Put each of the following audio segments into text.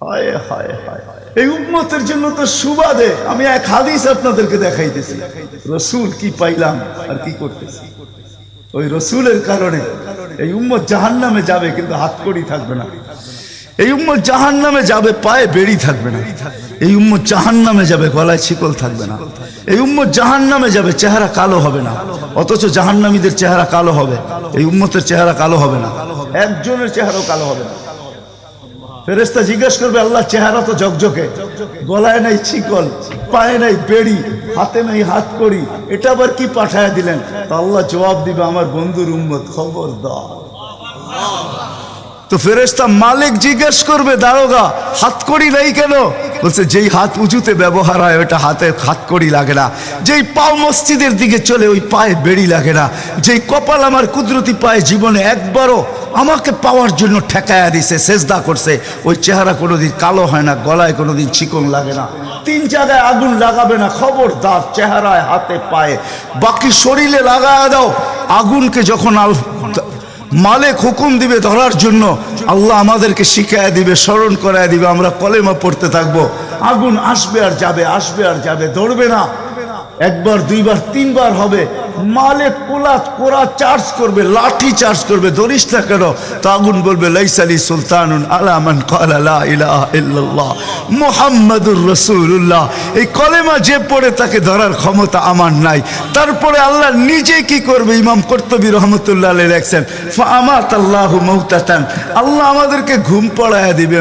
হায় হায় হায়, এই উম্মতের জন্য তো সুবাদে আমি এক হাদিস আপনাদেরকে দেখাইতেছি, রসুল কি পাইলাম আর কি করতেছি। ওই রসুলের কারণে এই উম্মত জাহান্নামে যাবে, কিন্তু হাতকড়ি থাকবে না। এই উম্মত জাহান্নামে যাবে, পায়ে বেড়ি থাকবে না। এই উম্মত জাহান্নামে যাবে, গলায় শিকল থাকবে না। এই উম্মত জাহান্নামে যাবে, চেহারা কালো হবে না। অথচ জাহান্নামীদের চেহারা কালো হবে, এই উম্মতের চেহারা কালো হবে না। একজনের চেহারাও কালো হবে না। ফেরেশতা জিজ্ঞেস করবে, আল্লাহ চেহারা তো ঝকঝকে, গলায় নাই শিকল, পায়ে নাই বেড়ি, হাতে নাই হাতকড়ি, এটা আবার কি পাঠায়া দিলেন? তো আল্লাহ জবাব দিবে, আমার বন্ধুর উম্মত, খবরদার। তো ফেরেশতা মালিক জিজ্ঞেস করবে, দারোগা হাতকড়ি নাই কেন? বলছে, যেই হাত উঁচুতে ব্যবহার হয় ওটা হাতে হাতকড়ি লাগে না। যেই পাও মসজিদের দিকে চলে ওই পায়ে বেড়ি লাগে না। যেই কপাল আমার কুদরতি পায়ে জীবনে একবারও আমাকে পাওয়ার জন্য ঠেকায়া দিছে, সেজদা করছে, ওই চেহারা কোনোদিন কালো হয় না, গলায় কোনোদিন চিকন লাগে না, 3 জায়গায় আগুন লাগাবে না। খবরদার, চেহারায়, হাতে, পায়ে, বাকি শরীরে লাগায়া দাও। আগুনকে যখন মালিক হুকুম দিবে ধরার জন্য, আল্লাহ আমাদেরকে শিখায়া দিবে, স্মরণ করায় দিবে, আমরা কলেমা পড়তে থাকবো। আগুন আসবে আর যাবে, আসবে আর যাবে, ধরবে না। একবার, দুইবার, 3 বার হবে। মালিক কোরা চার্জ করবে, লাঠি চার্জ করবে, ধরিস না কেন? তো আগুন বলবে, লাইসালি সুলতানুন আলা মান ক্বালা লা ইলাহা ইল্লাল্লাহ মুহাম্মাদুর রাসূলুল্লাহ। এই কলেমা যে পড়ে তাকে ধরার ক্ষমতা আমার নাই। তারপরে আল্লাহ নিজে কি করবে? ইমাম কুরতুবী রাহমাতুল্লাহ আলাইহি লেখছেন, ফাআমাতাল্লাহু মাউতাতান, আল্লাহ আমাদেরকে ঘুম পড়ায়া দিবে।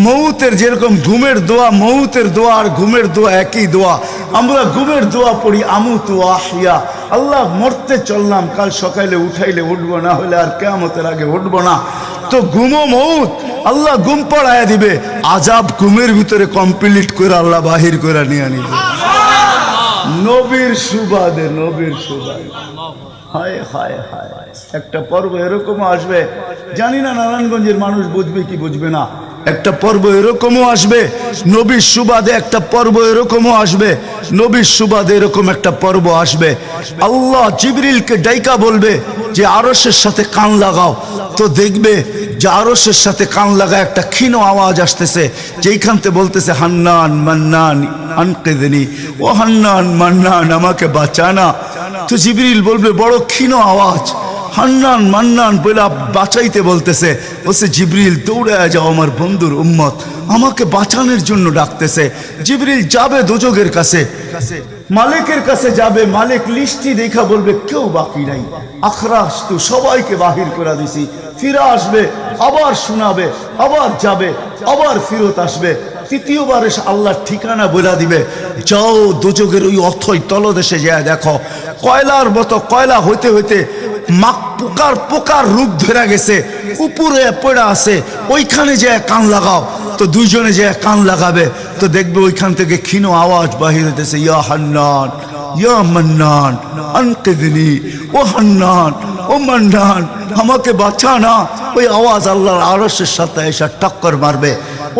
মৌতের যেরকম ঘুমের দোয়া, মৌতের দোয়া আর ঘুমের দোয়া একই দোয়া। আমরা ঘুমের দোয়া পড়ি, আমুতু আহিয়া, আল্লাহ মরতে চললাম, কাল সকালে উঠাইলে উঠবো, না হলে আর কিয়ামতের আগে উঠবো না। তো ঘুমো মৌত, আল্লাহ ঘুম পড়ায়া দিবে। আজাব ঘুমের ভিতরে কমপ্লিট করে আল্লাহ বাহির করে নিয়ে নিবে, নবীর সুবাদে, নবীর সুবাদে। হায় হায় হায়, একটা পর্ব এরকমও আসবে, জানি না নারায়ণগঞ্জের মানুষ বুঝবে কি বুঝবে না। একটা পর্ব এরকমও আসবে নবীর সুবাদে, একটা পর্ব এরকমও আসবে নবীর সুবাদে, এরকম একটা পর্ব আসবে। আল্লাহ জিবরিলকে ডাইকা বলবে যে আরশের সাথে কান লাগাও। তো দেখবে যে আরশের সাথে কান লাগা একটা ক্ষীণ আওয়াজ আসতেছে, যেইখানতে বলতেছে, হান্নান মান্নান আনকিদনি, ও হান্নান মান্নান আমাকে বাঁচানা। তো জিবরিল বলবে, বড় ক্ষীণ আওয়াজ, হান্নান মান্নান বলে বাঁচাইতে বলতেছে। বলছে, জিবরিল দৌড়ায় যাও, আমার বন্ধুর উম্মত আমাকে বাঁচানোর জন্য ডাকতেছে। জিবরিল যাবে দোজখের কাছে, মালিকের কাছে যাবে। মালিক লিস্টি দেখা বলবে, কেউ বাকি নাই, আখরাস তো সবাইকে বাহির করে দিছি। ফিরে আসবে, আবার শোনাবে, আবার যাবে, আবার ফিরত আসবে। তৃতীয়বার এসে আল্লাহর ঠিকানা বলে দিবে, যাও দোজখের ওই অথই তলদেশে যায় দেখো, কয়লার মতো কয়লা হইতে হইতে পোকার রূপ ধরে গেছে, উপরে পড়ে আছে, ওইখানে যে কান লাগাও। তো দুইজনে যে কান লাগাবে, তো দেখবে ওইখান থেকে ক্ষীণ আওয়াজ বাহির হইতেছে, ইয়া হান্নান ইয়া মান্নান আনকিদনি, ও হান্নান ও মান্নান আমাকে বাঁচা না। ওই আওয়াজ আল্লাহর আরশের সাথে এসে টক্কর মারবে,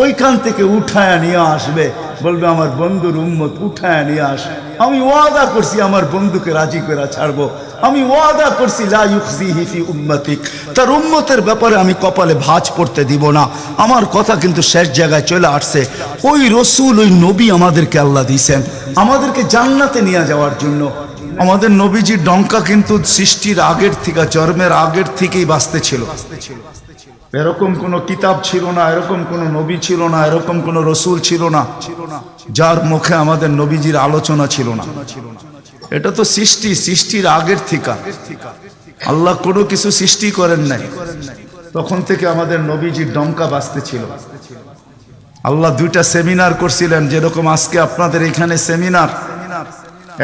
ওইখান থেকে উঠায় নিয়ে আসবে, বলবে, আমার বন্ধুর উম্মত উঠায় নিয়ে আস। আমি ওয়াদা করছি আমার বন্ধুকে রাজি করে ছাড়বো, আমি ওয়াদা করছি লা ইউখজিহি ফি উম্মতিক, তার উম্মতের ব্যাপারে আমি কপালে ভাঁজ পড়তে দিব না। আমার কথা কিন্তু শেষ জায়গায় চলে আসছে। ওই রসুল, ওই নবী আমাদেরকে আল্লাহ দিয়েছেন আমাদেরকে জান্নাতে নিয়ে যাওয়ার জন্য। আমাদের নবীজির ডঙ্কা কিন্তু সৃষ্টির আগের থেকে, জন্মের আগের থেকেই বাজতে ছিল। এরকম কোন কিতাব ছিল না, এরকম কোন নবী ছিল না, এরকম কোন রসুল ছিল না যার মুখে আমাদের নবীজির আলোচনা ছিল না। এটা তো সৃষ্টির আগের থেকে। আল্লাহ কোনো কিছু সৃষ্টি করেন নাই, তখন থেকে আমাদের নবীজির ডঙ্কা বাজতে ছিল। আল্লাহ 2টা সেমিনার করছিলেন, যেরকম আজকে আপনাদের এখানে সেমিনার।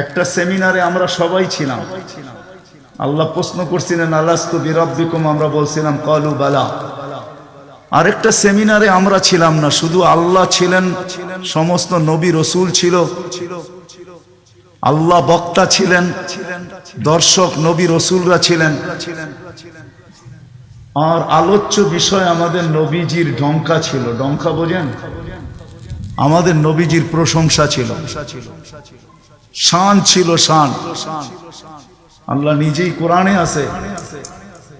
একটা সেমিনারে আমরা সবাই ছিলাম। আল্লাহ প্রশ্ন করছিলেন, আলাস্তু বিরাব্বিকুম, আমরা বলছিলাম ক্বালু বালা। আরেকটা সেমিনারে আমরা ছিলাম না, শুধু আল্লাহ ছিলেন, সমস্ত নবী রসুল ছিল, আল্লাহ বক্তা ছিলেন, দর্শক নবী রসুলরা ছিলেন, আর আলোচ্য বিষয় আমাদের নবীজির ডঙ্কা ছিল। ডঙ্কা বোঝেন? আমাদের নবীজির প্রশংসা ছিল, শান ছিল, শান। আল্লাহ নিজেই কোরআনে আছে,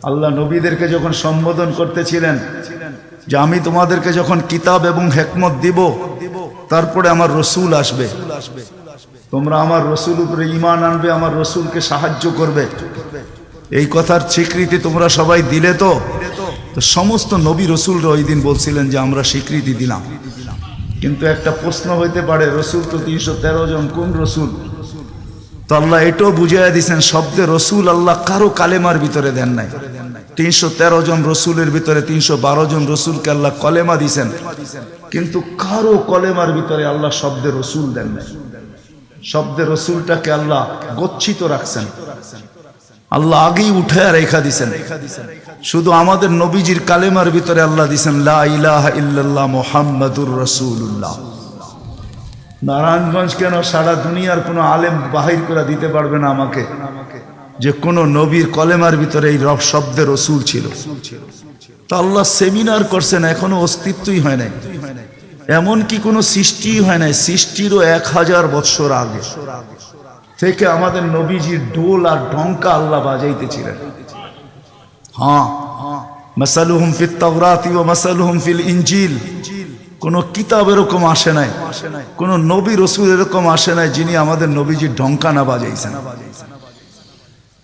আল্লাহ নবীদেরকে যখন সম্বোধন করতেছিলেন, যে আমি তোমাদেরকে যখন কিতাব এবং হিকমত দিব তারপরে আমার রসুল আসবে, তোমরা আমার রসুল উপরে ঈমান আনবে, আমার রসুলকে সাহায্য করবে। এই কথার স্বীকৃতি তোমরা সবাই দিলে তো? তো সমস্ত নবী রসুলরা ওই দিন বলছিলেন যে আমরা স্বীকৃতি দিলাম। কিন্তু একটা প্রশ্ন হইতে পারে, রসুল তো 313 জন, কোন রসুল? তো আল্লাহ এটাও বুঝাইয়া দিয়েছেন, শব্দে রসুল আল্লাহ কারো কালেমার ভিতরে দেন নাই। 313 জন রসুলের ভিতরে 312 জন রসুলকে আল্লাহ কলেমা দিয়েছেন, কিন্তু কারো কলেমার ভিতরে আল্লাহ শব্দে রসুল দেন নাই। শব্দে রসুলটাকে আল্লাহ গচ্ছিত রাখছেন, আল্লাহ আগেই উঠায় রেখা দিছেন। শুধু আমাদের নবীজির কালেমার ভিতরে আল্লাহ দিছেন লা ইলাহা ইল্লাল্লাহ মুহাম্মাদুর রাসূলুল্লাহ। নারায়ণগঞ্জ কেন, সারা দুনিয়ার কোনো আলেম বাহির করে দিতে পারবে না আমাকে যে কোন নবীর কলেমার ভিতরে এই রব শব্দে রসুল ছিল। তো আল্লাহ সেমিনার করছেন, এখনো অস্তিত্বই হয় নাই, এমনকি কোনো সৃষ্টি হয় নাই। সৃষ্টিরও 1000 বৎসর আগে থেকে আমাদের নবীজির ঢোল আর ঢঙ্কা আল্লাহ বাজাইতেছিলেন। হ্যাঁ, মাসালুহুম ফিত তাওরাতি ওয়া মাসালুহুম ফিল ইনজিল। কোন কিতাব এরকম আসে নাই, কোন নবী রসুল এরকম আসে নাই যিনি আমাদের নবীজির ঢঙ্কা না বাজাইছেন।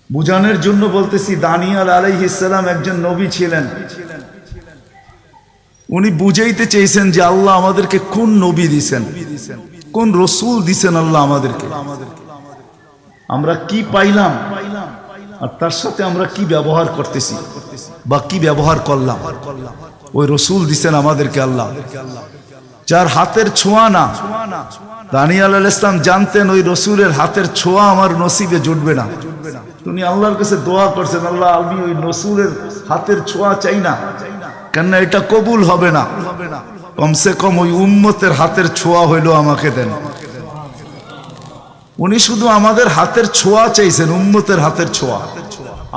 বুঝানোর জন্য বলতেছি, দানিয়াল আলাইহিস সালাম একজন নবী ছিলেন। উনি বুঝাইতে চেয়েছেন যে আল্লাহ আমাদেরকে কোন নবী দিছেন, কোন রসুল দিছেন আল্লাহ আমাদেরকে, আমরা কি পাইলাম আর তার সাথে আমরা কি ব্যবহার করতেছি বা কি ব্যবহার করলাম। ওই রসুল দিছেন আমাদেরকে আল্লাহ, যার হাতের ছোঁয়া না। দানিয়াল আলাইহিস সালাম জানতেন ওই রসুলের হাতের ছোঁয়া আমার নসিবে জুটবে না। তিনি আল্লাহর কাছে দোয়া করছেন, আল্লাহ আমি ওই রসুলের হাতের ছোঁয়া চাই না, কেননা এটা কবুল হবে না, কমসে কম ওই উম্মতের হাতের ছোঁয়া হইলো আমাকে দেন। উনি শুধু আমাদের হাতের ছোঁয়া চাইছেন, উম্মতের হাতের ছোঁয়া।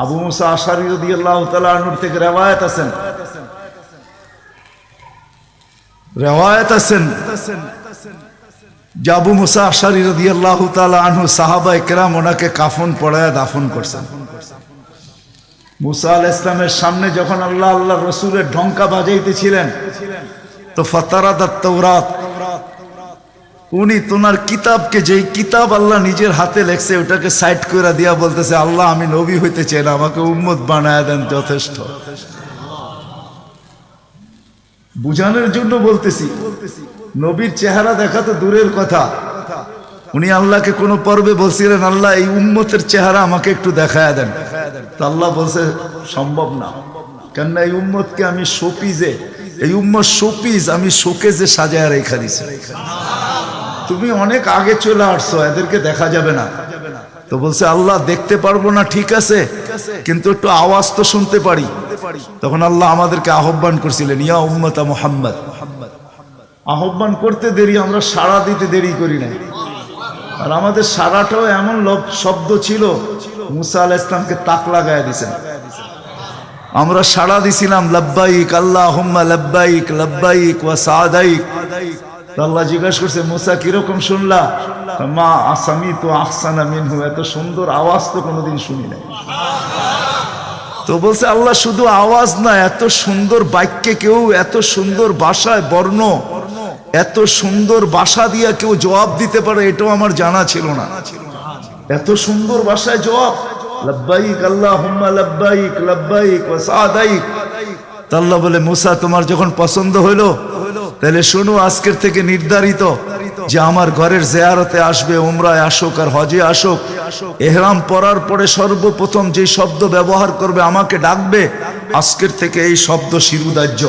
আবু মুসা আশআরী রাদিয়াল্লাহু তাআলা আনহু থেকে রিওয়ায়াত আছেন যে আবু মুসা আশআরী রাদিয়াল্লাহু তাআলা আনহু সাহাবায়ে কেরাম ওনাকে কাফন পরায়া দাফন করছেন। মুসা আলাইহিস সালামের সামনে যখন আল্লাহ রসুলের ঢঙ্কা বাজাইতেছিলেন, তো ফাতারাদাত তাওরাত, উনি তোনার কিতাবকে, যেই কিতাব আল্লাহ নিজের হাতে লেখছে ওটাকে সাইড করে দিয়া বলতেছে, আল্লাহ আমি নবী হইতে চাই না, আমাকে উম্মত বানায় দেন, যথেষ্ট। বুঝানোর জন্য বলতেছি, নবীর চেহারা দেখা তো দূরের কথা, উনি আল্লাহকে কোন পর্বে বলছিলেন, আল্লাহ এই উম্মতের চেহারা আমাকে একটু দেখায় দেন। তো আল্লাহ বলছে সম্ভব না, কেননা এই উম্মতকে আমি শোপিজে, এই উম্মত শোপিজ আমি শোকেজে সাজায় রেখা দিছি। তুমি অনেক আগে চলে আসছো, এদেরকে দেখা যাবে না। তো বলছে আল্লাহ দেখতে পারবো না, ঠিক আছে, কিন্তু একটু আওয়াজ তো শুনতে পারি। তখন আল্লাহ আমাদেরকে আহ্বান করছিলেন, ইয়া উম্মতা মুহাম্মদ। আহ্বান করতে দেরি, আমরা সাড়া দিতে দেরি করি নাই। আর আমাদের সাড়াটাও এমন শব্দ ছিল, মুসা আলাইহিস সালামকে তাক লাগায় দিয়েছেন। আমরা সাড়া দিছিলাম লাব্বাইক আল্লাহুম্মা লাব্বাইক লাব্বাইক ওয়া সাদাইক। আল্লাহ জিজ্ঞাসা করছে, মুসা কিরকম শুনলা? মা আসামিতু আহসানা মিনহু, এত সুন্দর আওয়াজ তো কোনোদিন শুনি নাই। তো বলছে আল্লাহ শুধু আওয়াজ না, এত সুন্দর বাক্যে কেউ, এত সুন্দর ভাষায় বর্ণ, এত সুন্দর ভাষা দিয়া কেউ জবাব দিতে পারে, এটাও আমার জানা ছিল না। এত সুন্দর ভাষায় জবাব, লাব্বাইক আল্লাহুম্মা লাব্বাইক লাব্বাইক ওয়া সাদাইক। আল্লাহ বলে, মুসা তোমার যখন পছন্দ হইলো, তাহলে শোনো, আজকের থেকে নির্ধারিত যে আমার ঘরের জিয়ারতে আসবে, উমরায় আসুক আর হজে আসুক, ইহরাম পরার পরে সর্বপ্রথম যে শব্দ ব্যবহার করবে, আমাকে ডাকবে, আজকের থেকে এই শব্দ শিরুদার্য,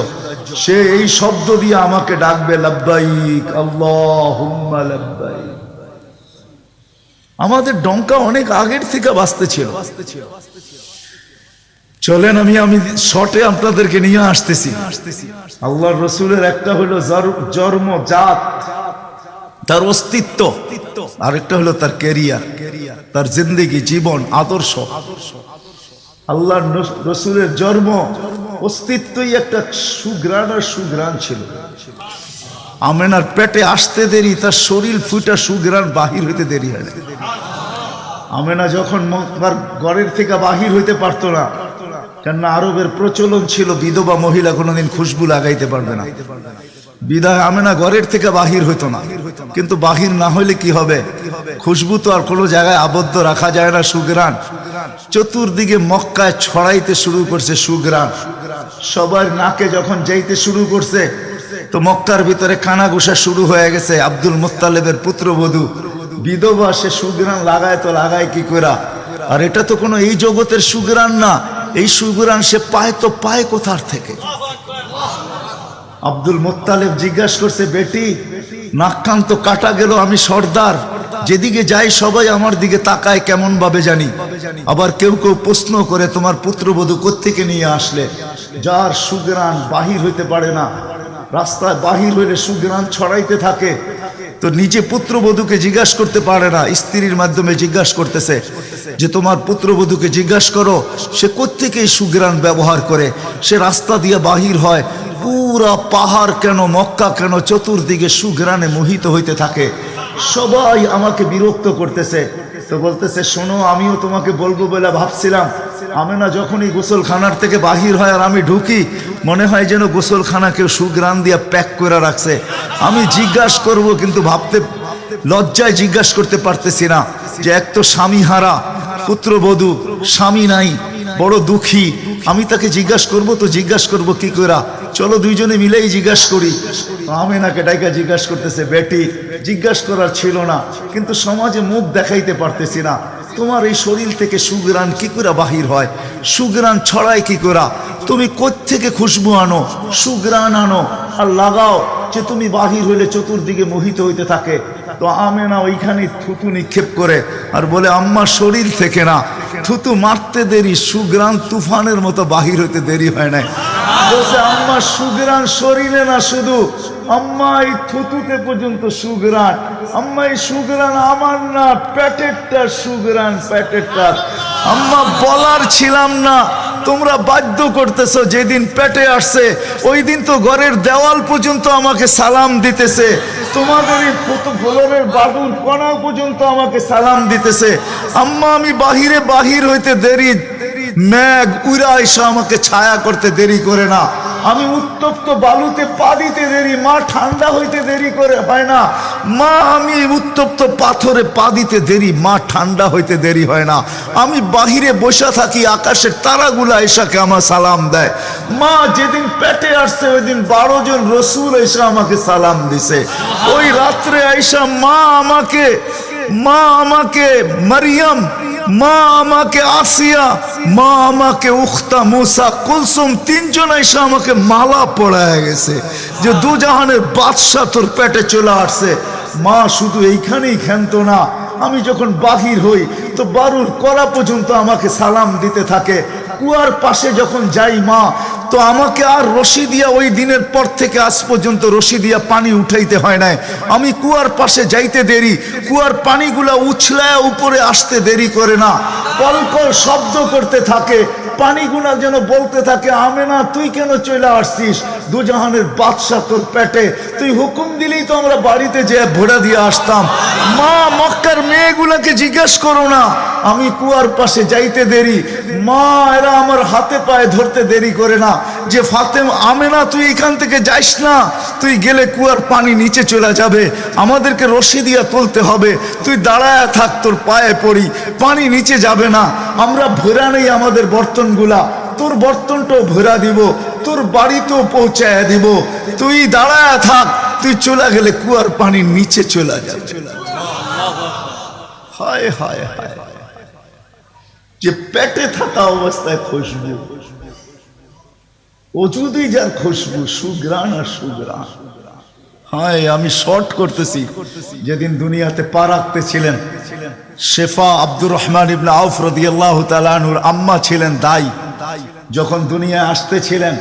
সে এই শব্দ দিয়ে আমাকে ডাকবে, লাব্বাইক আল্লাহুম্মা লাব্বাইক। আমাদের ডঙ্কা অনেক আগের থেকে বাজতে ছিল। চলেন আমি শর্টে আপনাদেরকে নিয়ে আসতেছি। আল্লাহর রসুলের একটা হলো জন্ম জাত, তার অস্তিত্ব, আরেকটা হলো তার ক্যারিয়ার, তার জিন্দেগি, জীবন, আদর্শ। আল্লাহর রসুলের জন্ম, অস্তিত্বই একটা সুঘ্রাণ আর সুঘ্রাণ ছিল। আমেনার পেটে আসতে দেরি, তার শরীর ফুটা সুঘ্রাণ বাহির হইতে দেরি হয় না। আমেনা যখন ঘরের থেকে বাহির হইতে পারতো না, কেননা আরবের প্রচলন ছিল বিধবা মহিলা কোনোদিন খুশবু লাগাইতে পারবে না। বিদায় আমেনা ঘরের থেকে বাহির হইতো না, কিন্তু বাহির না হইলে কি হবে, খুশবু তো আর কোনো জায়গায় আবদ্ধ রাখা যায় না। সুগ্রাণ চতুর্দিকে মক্কায় ছড়াইতে শুরু করছে সুগ্রাণ। সবার নাকে যখন যাইতে শুরু করছে তো মক্কার ভিতরে কানাঘুষা শুরু হয়ে গেছে। আব্দুল মুত্তালিবের পুত্রবধূ বিধবা, সে সুগ্রাণ লাগায় তো লাগায় কি করা। আর এটা তো কোনো এই জগতের সুগ্রাণ না, এই সুগ্রাণ সে পায় তো পায় কোথার থেকে। আব্দুল মুত্তালিব জিজ্ঞাসা করছে, বেটি নাক কান তো কাটা গেল, আমি সর্দার, যেদিকে যাই সবাই আমার দিকে তাকায় কেমন ভাবে জানি। আবার কেউ কেউ প্রশ্ন করে তোমার পুত্রবধূ কোত্থেকে নিয়ে আসলে, যার সুগ্রাণ বাহির হইতে পারে না, রাস্তায় বাহির হইলে সুগ্রাণ ছড়াইতে থাকে, তো নিজে পুত্রবধূকে জিজ্ঞাসা করতে পারে না, স্ত্রীর মাধ্যমে জিজ্ঞাসা করতেছে যে তোমার পুত্রবধূকে জিজ্ঞাসা করো সে কোত্থেকে সুগ্রাণ ব্যবহার করে। সে রাস্তা দিয়ে বাহির হয়, পুরা পাহাড় কেন মক্কা কেন চতুর্দিকে সুগ্রাণে মোহিত হইতে থাকে। সবাই আমাকে বিরক্ত করতেছে। তো বলতেছে, শোনো আমিও তোমাকে বলবো বলে ভাবছিলাম। আমেনা যখনই গোসলখানার থেকে বাহির হয় আর আমি ঢুকি, মনে হয় যেন গোসলখানা কেউ সুগ্রাণ দিয়ে প্যাক করে রাখছে। আমি জিজ্ঞাসা করব কিন্তু ভাবতে লজ্জায় জিজ্ঞাসা করতে পারতেছি না, যে এক তো স্বামী হারা পুত্রবধূ, স্বামী নাই, বড় দুঃখী, আমি তাকে জিজ্ঞাসা করব তো জিজ্ঞাসা করব কি করা, চলো দুইজনে মিলেই জিজ্ঞাসা করি। আমেনাকে ডাইকা জিজ্ঞাসা করতেছে, বেটি জিজ্ঞাসা করার ছিল না, কিন্তু সমাজে মুখ দেখাইতে পারতেছি না, তোমার এই শরীর থেকে সুগ্রাণ কি করে বাহির হয়, সুগ্রাণ ছড়ায় কি করা, তুমি কোত্থেকে খুশবু আনো, সুগ্রাণ আনো আর লাগাও যে তুমি বাহির হইলে চতুর্দিকে মোহিত হইতে থাকে। তো আমেনা ওইখানে থুতু নিক্ষেপ করে আর বলে, আম্মা শরীর থেকে না, থুতু মারতে দেরি, সুগ্রাণ তুফানের মতো বাহির হইতে দেরি হয় নাই। বলছে, আম্মা সুগ্রাণ শরীরে না, শুধু আম্মা এই থুতুতে পর্যন্ত সুগ্রাণ। আম্মা এই সুগ্রাণ আমার না, পেটেরটা সুগ্রাণ, পেটেরটা। আম্মা বলার ছিলাম না, তোমরা বাধ্য করতেছো। যেদিন পেটে আসছে ওই দিন তো ঘরের দেওয়াল পর্যন্ত আমাকে সালাম দিতেছে, তোমাদের এই ফ্লোরের বাদুর কণা পর্যন্ত আমাকে সালাম দিতেছে। আম্মা আমি বাহির হইতে দেরি, মেঘ উড়া এসে আমাকে ছায়া করতে দেরি করে না, আমি উত্তপ্ত বালুতে পা দিতে দেরি, মা ঠান্ডা হইতে দেরি করে হয় না, মা আমি উত্তপ্ত পাথরে পা দিতে দেরি, মা ঠান্ডা হইতে দেরি হয় না, আমি বাহিরে বসে থাকি, আকাশের তারাগুলা এসাকে আমার সালাম দেয়। মা যেদিন পেটে আসছে ওই দিন 12 জন রসুল এসে আমাকে সালাম দিছে। ওই রাত্রে আইসা মা আমাকে মারিয়াম, মা আমাকে আসিয়া, মা আমাকে উখতা মুসা কুলসুম, 3 জন এসে আমাকে মালা পড়ায় গেছে যে দুজাহানের বাদশা তোর পেটে চলে আসছে। মা শুধু এইখানেই ক্ষান্ত না, আমি যখন বাহির হই তো বারুর করা পর্যন্ত আমাকে সালাম দিতে থাকে। কুয়ার পাশে যখন যাই মা, তো আমাকে আর রশি দিয়া, ওই দিনের পর থেকে আজ পর্যন্ত রশি দিয়া পানি উঠাইতে হয় নাই। আমি কুয়ার পাশে যাইতে দেরি, কুয়ার পানিগুলা উছলায় উপরে আসতে দেরি করে না, কলকল শব্দ করতে থাকে, পানিগুলা যেন বলতে থাকে, আমেনা তুই কেন চলে আসছিস, দুজাহানের বাদশা তোর পেটে, তুই হুকুম দিলেই তো আমরা বাড়িতে যেয়ে ভোড়া দিয়ে আসতাম। মা মক্কার মেয়েগুলাকে জিজ্ঞেস করো না, আমি কুয়ার পাশে যাইতে দেরি, মা এরা আমার হাতে পায়ে ধরতে দেরি করে না, যে ফাতেমা আমেনা তুই এখান থেকে যাইস না, তুই গেলে কুয়ার পানি নিচে চলে যাবে, আমাদেরকে রশি দিয়া তুলতে হবে, তুই দাঁড়ায় থাক, তোর পায়ে পড়ি, পানি নিচে যাবে না, আমরা ভরা নেই আমাদের বর্তনগুলা, তোর বর্তনটাও ভরা দিব, তোর বাড়িতেও পৌঁছায় দিব, তুই দাঁড়ায় থাক, তুই চলে গেলে কুয়ার পানি নিচে চলে যাবে। হায় হায় হায়, যে পেটে থাকা অবস্থায় খুশবু, ওজুদি যার খুশবু, সুগ্রাণ আর সুগ্রাণ। হায় আমি শর্ট করতেছি, যেদিন দুনিয়াতে পা রাখতেছিলেন শেফা আব্দুর রহমান ইবনে আউফ রাদিয়াল্লাহু তাআলা আনহুর আম্মা ছিলেন দাই, যখন দুনিয়া আসতেছিলেন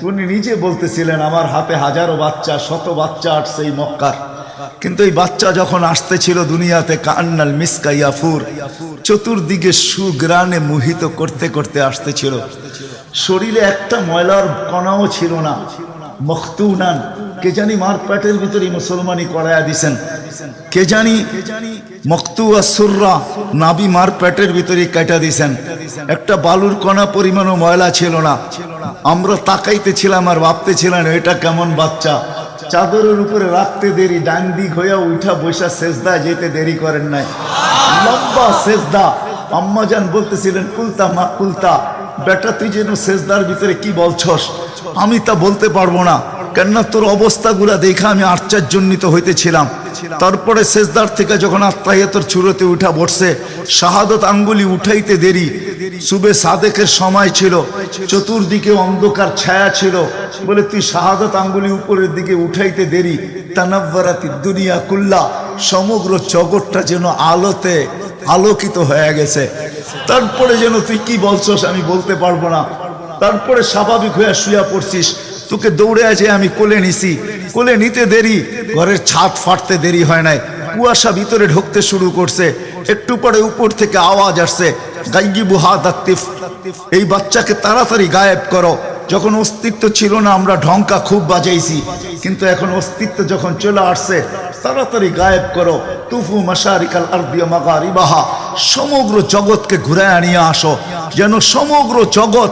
উনি নিজে বলতেছিলেন, আমার হাতে হাজারো বাচ্চা, শত বাচ্চা আসছে এই মক্কার, কিন্তু এই বাচ্চা যখন আসতেছিল দুনিয়াতে কান্নাল মিসকা ইয়াফুর, চতুর্দিকে সুগ্রাণে মোহিত করতে করতে আসতেছিল, শরীরে একটা ময়লার কণাও ছিল না, মখতুনান কে জানি মার পেটের ভিতরে মুসলমানি করায়া দিছেন, কে জানি মকতুয়া সুররা নাবি মার পেটের ভিতরে কাটা দিছেন। একটা বালুর কণা পরিমাণও ময়লা ছিল না। আমরা তাকাইতেছিলাম আর ভাবতেছিলাম এটা কেমন বাচ্চা। চাদরের উপরে রাখতে দেরি, ডান দিক হইয়া উঠা বৈশা সেজদা যেতে দেরি করেন নাই, লম্বা সেজদা। আম্মাজান বলতেছিলেন কুলতা মা কুলতা, বেটা তুই যেন সেজদার ভিতরে কি বলছস, আমি তা বলতে পারবো না, কেননা তোর অবস্থাগুলা দেখে আমি আশ্চর্যান্বিত হইতেছিলাম। তারপরে সেজদার থেকে যখন আত্মাহিয়াতের চূড়াতে উঠা বসছে, শাহাদত আঙ্গুলি উঠাইতে দেরি, সুবে সাদেকের সময় ছিল, চতুর্দিকে অন্ধকার ছায়া ছিল, বলে তুই শাহাদত আঙ্গুলি উপরের দিকে উঠাইতে দেরি। তানাব্বারাতি দুনিয়া কুল্লা, সমগ্র জগৎটা যেন আলোতে আলোকিত হয়ে গেছে। তারপরে যেন তুই কি বলছস আমি বলতে পারবো না। তারপরে স্বাভাবিক হয়ে শুয়া পড়ছিস, তোকে দৌড়ে আছে আমি কোলে নিছি, কোলে নিতে দেরি, ঘরের ছাদ ফাটতে দেরি হয় নাই, কুয়াশা ভিতরে ঢুকতে শুরু করছে। একটু পরে উপর থেকে আওয়াজ আসছে, গাইয়িবু হাদা তিফ, এই বাচ্চাকে তাড়াতাড়ি গায়েব করো। যখন অস্তিত্ব ছিল না আমরা ঢঙ্কা খুব বাজাইছি, কিন্তু এখন অস্তিত্ব যখন চলে আসছে, তাড়াতাড়ি গায়েব করো। তুফু মাশারিকাল আরদি ওয়া মাগারিবাহা, সমগ্র জগৎকে ঘুরায় নিয়ে আসো, যেন সমগ্র জগৎ,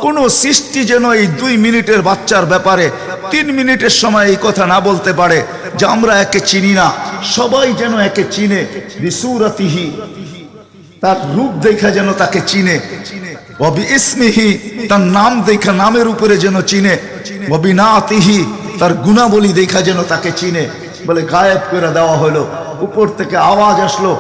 কোন সৃষ্টি যেন এই 2 মিনিটের বাচ্চার ব্যাপারে 3 মিনিটের সময় এই কথা না বলতে পারে যে আমরা একে চিনি না। সবাই যেন একে চিনে, বিসুরাতিহি, তার রূপ দেখা যেন তাকে চিনে, ওয়াবি ইসমিহি, তার নাম দেখা নামের উপরে যেন চিনে, ওয়াবি নাতিহি, তার গুণাবলী দেখা যেন তাকে চিনে। বলে গায়েব করে দেওয়া হলো। উপর থেকে আওয়াজ আসলো,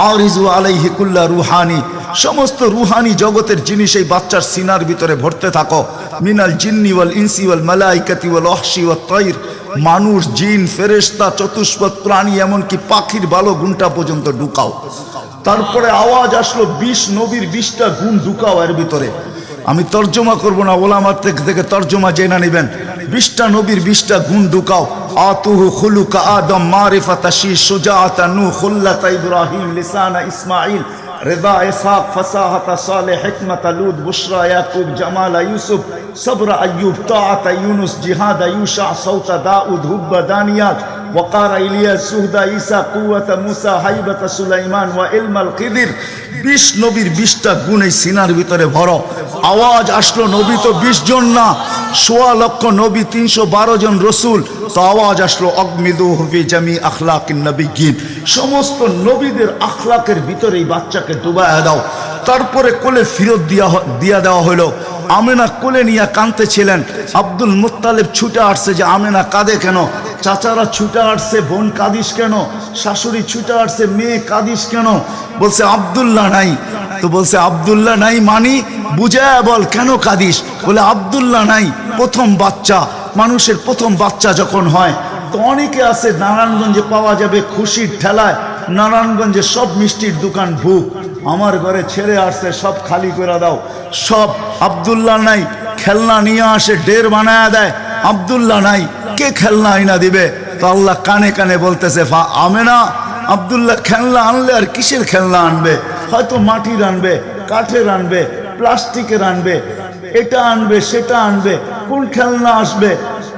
আরিজু আলাইহি কুল্লা রুহানি, সমস্ত রুহানি জগতের জিনিস এই বাচ্চার সিনার ভিতরে ভরতে থাকো। মিনাল জিন্নি ওয়াল ইনসি ওয়াল মালাইকাতি ওয়াল ওয়াহশি ওয়াত তাইর, মানুষ, জিন, ফেরেশতা, চতুষ্পদ প্রাণী, এমনকি পাখির বালো গুণটা পর্যন্ত ঢুকাও। তারপরে আওয়াজ আসলো 20 নবীর 20টা গুণ ঢুকাও এর ভিতরে। আমি তর্জমা করব না, ওলামার থেকে তর্জমা জেনে নেবেন। 20টা নবীর 20টা গুণ ঢুকাও। আতুহু খুলুকা আদম, মারিফাতা শী, সুজাআতা নূহ, খুল্লাতা ইব্রাহিম, লিসানা ইসমাঈল, রিদা ইসহাক, ফাসাহাতা সালেহ, হিকমাতা লূত, বুশরা ইয়াকুব, জামালা ইউসুফ, সবরা আইয়ুব, তাআতা ইউনুস, জিহাদা ইউশা, সাউতা দাউদ, হুব্বা দানিয়াল, ওয়াকারা ইলিয়াস, সুহদা ঈসা, কুওয়াতা মুসা, হাইবাতা সুলাইমান, ওয়া ইলমাল খিদির। 20 নবীর 20টা গুণ এই সিনার ভিতরে ভরো। আওয়াজ আসলো, নবী তো 20 জন না, 1.25 লক্ষ নবী, 312 জন রসুল। তো আওয়াজ আসলো, অগমিদুহু ফি জামি আখলাকিন নবিয়্যিন, সমস্ত নবীদের আখলাকের ভিতরে এই বাচ্চাকে ডুবায়া দাও। তারপরে কোলে ফিরত দিয়া দেওয়া হলো। আমেনা কোলে নিয়ে কাঁদতেছিলেন। আব্দুল মুত্তালিব ছুটে আসছে যে আমেনা কাঁদে কেন? চাচারা ছুটে আসছে, বোন কাঁদিস কেন? শাশুড়ি ছুটে আসছে, মেয়ে কাঁদিস কেন? বলছে আব্দুল্লাহ নাই। তো বলছে আব্দুল্লাহ নাই মানি বুঝায় বল, কেন কাঁদিস? বলে আব্দুল্লাহ নাই, প্রথম বাচ্চা, মানুষের প্রথম বাচ্চা যখন হয়, তো অনেকে আছে নারায়ণগঞ্জে পাওয়া যাবে খুশির ঠেলায়, নারায়ণগঞ্জে সব মিষ্টির দোকান ভুক, আমার ঘরে ছেড়ে আসছে, সব খালি করে দাও। সব আব্দুল্লাহ নাই, খেলনা নিয়ে আসে, ডের বানায় দেয়, আব্দুল্লাহ নাই, কে খেলনা আইনা দিবে? তো আল্লাহ কানে কানে বলতেছে, আমেনা, আব্দুল্লাহ খেলনা আনলে আর কিসের খেলনা আনবে? হয়তো মাটির আনবে, কাঠের আনবে, প্লাস্টিকের আনবে, এটা আনবে, সেটা আনবে, কোন খেলনা আসবে?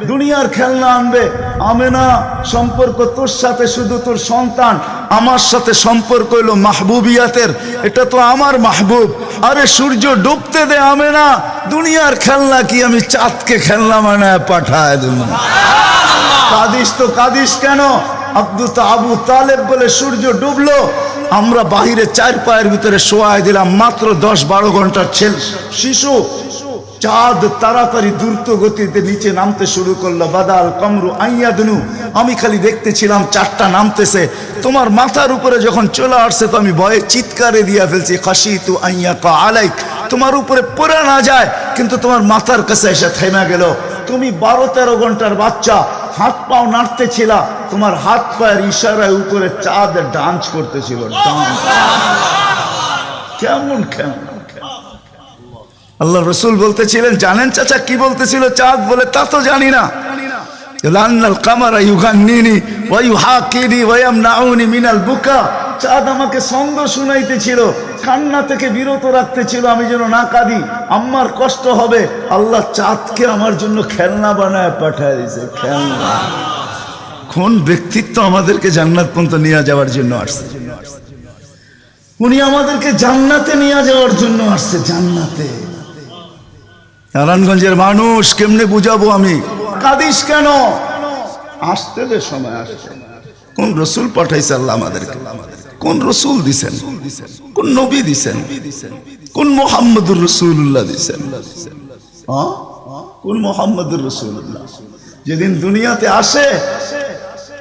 দুনিয়ার খেলনা আনবে। আমেনা, সম্পর্ক তোর সাথে শুধু তোর সন্তান, আমার সাথে সম্পর্ক হইল মাহবুবিয়াতের, এটা তো আমার মাহবুব। আরে সূর্য ডুবতে দে আমেনা, দুনিয়ার খেলনা কি আমি চাঁদকে খেলনা বানায় পাঠায় দেব? কাঁদিস তো কাঁদিস কেন? আবু তালেব বলে সূর্য ডুবলো, আমরা বাহিরে 4 পায়ের ভিতরে শোয়াই দিলাম, মাত্র 10-12 ঘন্টার শিশু। চাঁদ তাড়াতাড়ি দ্রুত গতিতে নিচে নামতে শুরু করলো। বাদাল কমরু আইয়াদনু, আমি খালি দেখতেছিলাম 4টা নামতেছে। তোমার মাথার উপরে যখন চলে আসছে তো আমি ভয়ে চিৎকারে দিয়া ফেলছি, খাশিতু আইয়াকা আলাইক, তোমার উপরে পড়ে না যায়, কিন্তু তোমার মাথার কাছে এসে থেমে গেল। তুমি 12-13 ঘন্টার বাচ্চা, হাত পাও নাড়তেছিলা, তোমার হাত পায়ের ইশারায় উপরে চাঁদ ডান্স করতেছিল। কেমন কেমন আল্লাহ রসুল বলতেছিলেন, জানেন চাচা কি বলতেছিল চাঁদ? বলে তা তো জানি না। লান্নাল কামারা ইউগান্নিনি ওয়া ইউহাকিনি ওয়া ইয়ামনাউনি মিনাল বুকা, চাঁদ আমাকে ছন্দ শুনাইতেছিল, কান্না থেকে বিরত রাখতেছিল আমি যেন না কাঁদি, আম্মার কষ্ট হবে। আল্লাহ চাঁদকে আমার জন্য খেলনা বানায় পাঠায় দিয়েছে, খেলনা। কোন ব্যক্তিত্ব আমাদেরকে জান্নাত পর্যন্ত নিয়ে যাওয়ার জন্য আসছে? উনি আমাদেরকে জান্নাতে নিয়ে যাওয়ার জন্য আসছে, জান্নাতে। নারায়ণগঞ্জের মানুষ কেমনে বুঝাবো আমি? কাঁদিস কেন? আসতে দে, সময় আসছে। কোন রসুল পাঠাইছে আল্লাহ আমাদেরকে? কোন রসুল দিছেন? কোন নবী দিছেন? কোন মুহাম্মদুর রাসূলুল্লাহ দিছেন? কোন মুহাম্মদুর রাসূলুল্লাহ? যেদিন দুনিয়াতে আসে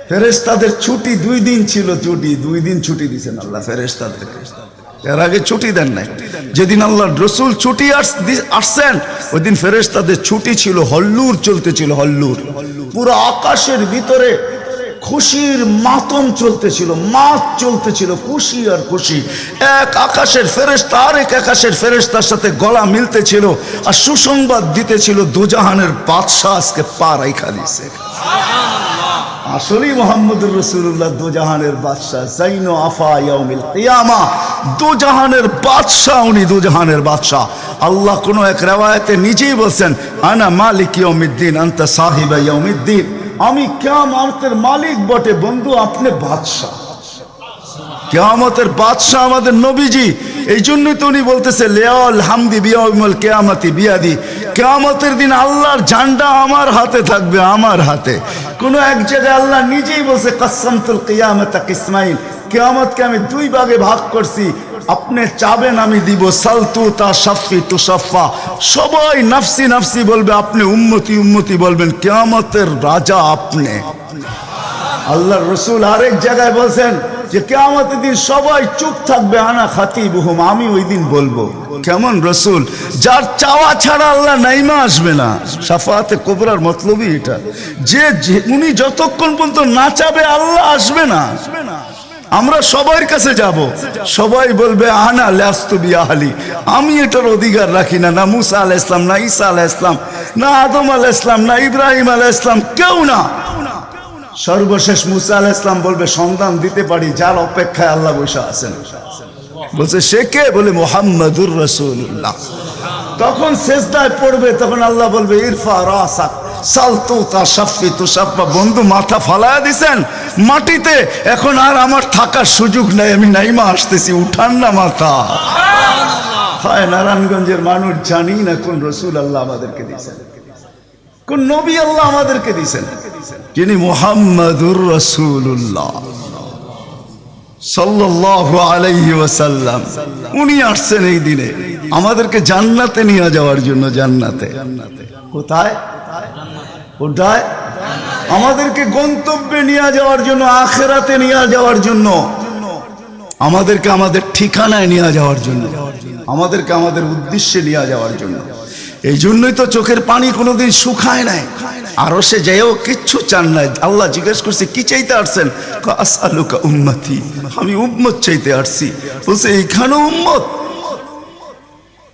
ফেরেশতাদের ছুটি 2 দিন ছিল, ছুটি 2 দিন ছুটি দিছেন আল্লাহ ফেরেশতাদেরকে। এর আগে ছুটি দেন নাই। যেদিন আল্লাহর রাসূল ছুটি আসছেন ওই দিন ফেরেশতাদের ছুটি ছিল, হল্লুর চলতেছিল, হল্লুর। পুরো আকাশের ভিতরে খুশির মাতম চলতেছিল, মাত চলতেছিল, খুশি আর খুশি। এক আকাশের ফেরেশতা আরেক আকাশের ফেরেশতার সাথে গলা মিলতেছিল আর সুসংবাদ দিতেছিল দোজাহানের বাদশা আজকে পা রাইখা দিয়েছে। আসলেই মুহাম্মদুর রাসূলুল্লাহ দোজাহানের বাদশা, জাইনো আফা ইয়াউমিল কিয়ামা, দোজাহানের বাদশা। উনি দোজাহানের বাদশা। আল্লাহ কোন এক riwayate নিজেই বলেন, আনা মালিক ইয়াউমিদ্দিন আনতা সাহিবা ইয়াউমিদ্দিন, আমি কিয়ামতের মালিক বটে বন্ধু, আপনি বাদশা। কিয়ামতের বাদশা আমাদের নবীজি। এই জন্যই তো উনি বলতেছে লিয়াল হামদি বিয়াউমিল কিয়ামতি বিয়াদি, কিয়ামতের দিন আল্লাহর ঝান্ডা আমার হাতে থাকবে, আমার হাতে। কোন এক জায়গায় আল্লাহ নিজেই বলছে কাসসামতুল কিয়ামাতা কিসমাইন, কিয়ামতকে আমি 2 ভাগে ভাগ করছি, আপনি চাবেন আমি দিব। সালতু তা শাফি তু শাফা, সবাই নাফসি নাফসি বলবে, আপনি উম্মতি উম্মতি বলবেন, কিয়ামতের রাজা আপনি। আল্লাহর রাসূল আরেক জায়গায় বলছেন যে কিয়ামতের দিন সবাই চুপ থাকবে, আনা খাতিবুহুম, আমি ওই দিন বলবো। কেমন রাসূল? যার চাওয়া ছাড়া আল্লাহ নাইমা আসবে না। শাফাআতে কুবরার মতলবই এটা, যে উনি যতক্ষণ পর্যন্ত না চাবে আল্লাহ আসবে না। আমরা সবার কাছে যাব, সবাই বলবে আনা লাস্তু বিআহলি, আমি এটার অধিকার রাখি না। না মুসা আলাইহিস সালাম, না ঈসা আলাইহিস সালাম, না আদম আলাইহিস সালাম, না ইব্রাহিম আলাইহিস সালাম, কেউ না। সর্বশেষ মুসা আলাইহিস সালাম বলবে সন্ধান দিতে পারি, যার অপেক্ষায় আল্লাহ বসে আছেন। বলছে সে কে? বলে মুহাম্মাদুর রাসূলুল্লাহ। তখন সেজদায় পড়বে, তখন আল্লাহ বলবে ইরফা রাসাক সালতু তা শাফি তু শাফা, বন্ধু মাথা ফালায়া দিছেন মাটিতে, এখন আর আমার থাকার সুযোগ নাই, আমি নাইমা আসতেছি, উঠান না মাথা। হায় নারায়ণগঞ্জের মানুষ, জানি না কোন রাসূল আল্লাহ আমাদেরকে দিয়েছেন, কোন নবী আল্লাহ আমাদেরকে দিয়েছেন, যিনি মুহাম্মাদুর রাসূলুল্লাহ সাল্লাল্লাহু আলাইহি ওয়াসাল্লাম। উনি আসছেন এই দিনে আমাদেরকে জান্নাতে নিয়ে যাওয়ার জন্য। জান্নাতে কোথায়? কোথায়? আমাদেরকে গন্তব্যে নিয়ে যাওয়ার জন্য, আখিরাতে নিয়ে যাওয়ার জন্য, আমাদেরকে আমাদের ঠিকানায় নিয়ে যাওয়ার জন্য, আমাদেরকে আমাদের উদ্দেশ্যে নিয়ে যাওয়ার জন্য। এই জন্যই তো চোখের পানি কোনোদিন শুকায় নাই। আরো সে যাইও কিচ্ছু চান নাই। আল্লাহ জিজ্ঞেস করছে কি চাইতে আসছেন? আসআলুকা উম্মতি, আমি উম্মত চাইতে আসছি। বলছে এইখানে উম্মত?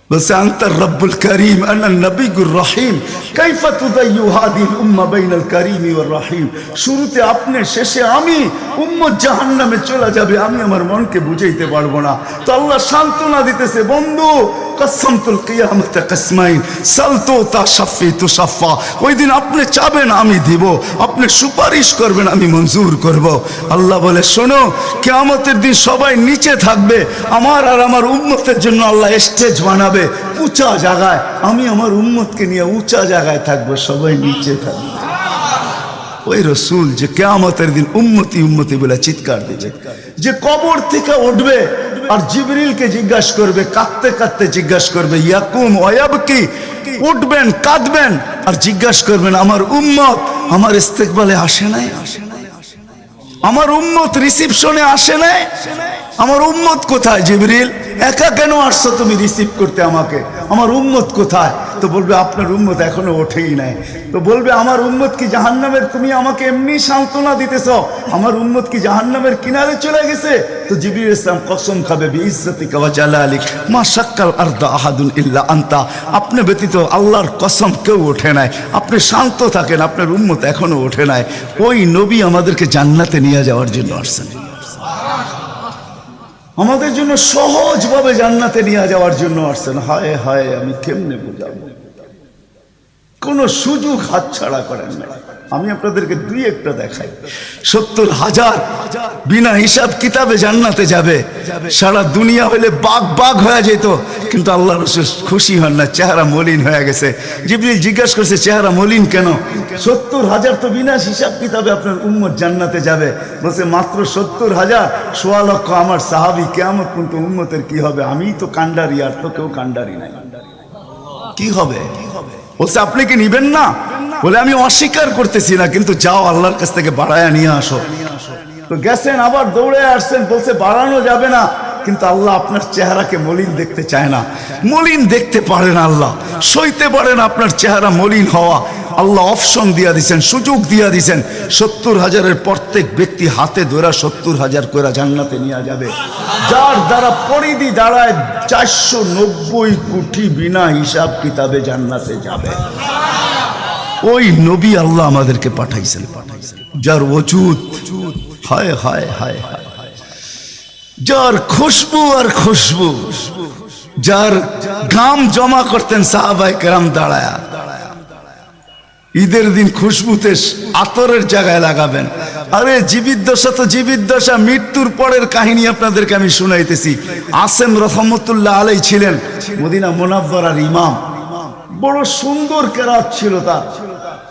বলছে আনতার রব্বুল করিম আনা নবিয়ুর রহিম, কাইফা তুদাইয়ু হাদিল উম্মাহ বাইনাল করিমি ওয়ার রহিম। শুরুতে আপনি, শেষে আমি, উম্মত জাহান্নামে চলে যাবে, আমি আমার মনকে বুঝাইতে পারবো না। তো আল্লাহ সান্ত্বনা দিতেছে, বন্ধু কাসসামতুল কিয়ামাতা কিসমাইন সালতু তা শাফি তু শাফা, ওই দিন আপনি চাবেন আমি দিব, আপনি সুপারিশ করবেন আমি মঞ্জুর করব। আল্লাহ বলে শোনো, কিয়ামতের দিন সবাই নিচে থাকবে, আমার আর আমার উম্মতের জন্য আল্লাহ স্টেজ বানাবে উঁচা জায়গায়, আমি আমার উম্মতকে নিয়ে উঁচা জায়গায় থাকবো, সবাই নিচে থাকবে। ওই রাসূল যে কিয়ামতের দিন উম্মতি উম্মতি বলে চিৎকার দিবে, যে কবর থেকে উঠবে আর জিবরিলকে জিজ্ঞাসা করবে, কাঁদতে কাঁদতে জিজ্ঞাসা করবে ইয়াকুম ওয়ায়াবকি, উঠবেন কাঁদবেন আর জিজ্ঞাসা করবেন আমার উম্মত আমার ইস্তেকবালে আসে নাই, আমার উম্মত রিসিপশনে আসে নাই, আমার উম্মত কোথায়? জিবরিল একা কেন আসছো তুমি রিসিভ করতে আমাকে? আমার উম্মত কোথায়? তো বলবে আপনার উম্মত এখনো ওঠেই নাই। তো বলবে আমার উম্মত কি জাহান্নামের? তুমি আমাকে এমনি সান্ত্বনা দিতেছ, আমার উম্মত কি জাহান্নামের কিনারে চলে গেছে? তো জিবরিল ইসলাম কসম খাবে বিইজ্জতিকা ওয়া জালালিক মা শাক্কাল আরদা আহাদুন ইল্লা আনতা, আপনি ব্যতীত আল্লাহর কসম কেউ ওঠে নাই, আপনি শান্ত থাকেন, আপনার উম্মত এখনো ওঠে নাই। ওই নবী আমাদেরকে জান্নাতে নিয়ে যাওয়ার জন্য আসছেন। আমাদের জন্য সহজভাবে জান্নাতে নিয়ে যাওয়ার জন্য আসছেন। হায় হায়, আমি কেমনে বোঝাবো, কোন সুযোগ হাতছাড়া করেন না। আমি আপনাদেরকে দুই একটা দেখাই। 70,000 বিনা হিসাব কিতাবে জান্নাতে যাবে। সারা দুনিয়া হলে বাগ বাগ হয়ে যেত, কিন্তু আল্লাহ রাসূল খুশি হন না, চেহারা মলিন হয়ে গেছে। জিবরিল জিজ্ঞাসা করছে, চেহারা মলিন কেন? 70,000 তো বিনা হিসাব কিতাবে আপনার উম্মত জান্নাতে যাবে। বলছে মাত্র 70,000, 1.25 লক্ষ আমার সাহাবী, কিয়ামত পর্যন্ত উম্মতের কি হবে? আমিই তো কান্ডারি, আর তো কেউ কান্ডারি নাই, কি হবে? বলছে আপনি কি নিবেন না? বলে আমি অস্বীকার করতেছি না, কিন্তু যাও আল্লাহর কাছ থেকে বাড়ায়া নিয়ে আসো। তো গেছেন, আবার দৌড়ে আসছেন, বলছে বাড়ানো যাবে না, কিন্তু আল্লাহ আপনার চেহারাকে মলিন দেখতে চায় না। মলিন দেখতে পারেন আল্লাহ, সইতে পারেন আপনার চেহারা মলিন হওয়া। আল্লাহ অপশন দিয়া দিছেন, সুযোগ দিয়া দিছেন। 70,000-এর প্রত্যেক ব্যক্তি হাতে ধরা 70,000 করে জান্নাতে নিয়ে যাবে, যার দ্বারা পরিধি দাঁড়ায় 490 কোটি বিনা হিসাব কিতাবে জান্নাতে যাবে। ওই নবী আল্লাহ আমাদেরকে পাঠাইছেন, যার ওজুদ, হায় হায় হায় হায়, যার খুশবু আর খুশবু, যার ঘাম জমা করতেন সাহাবায়ে কেরাম দাঁড়ায়া। ঈদের দিন খুশবুতে আতরের জায়গায় লাগাবেন। আরে জীবিত দশা তো জীবিত দশা, মৃত্যুর পরের কাহিনী আপনাদেরকে আমি শুনাইতেছি। আসেম রহমতুল্লাহ আলাই ছিলেন মদিনা মুনাওয়ারার ইমাম। বড় সুন্দর কেরাত ছিল তার।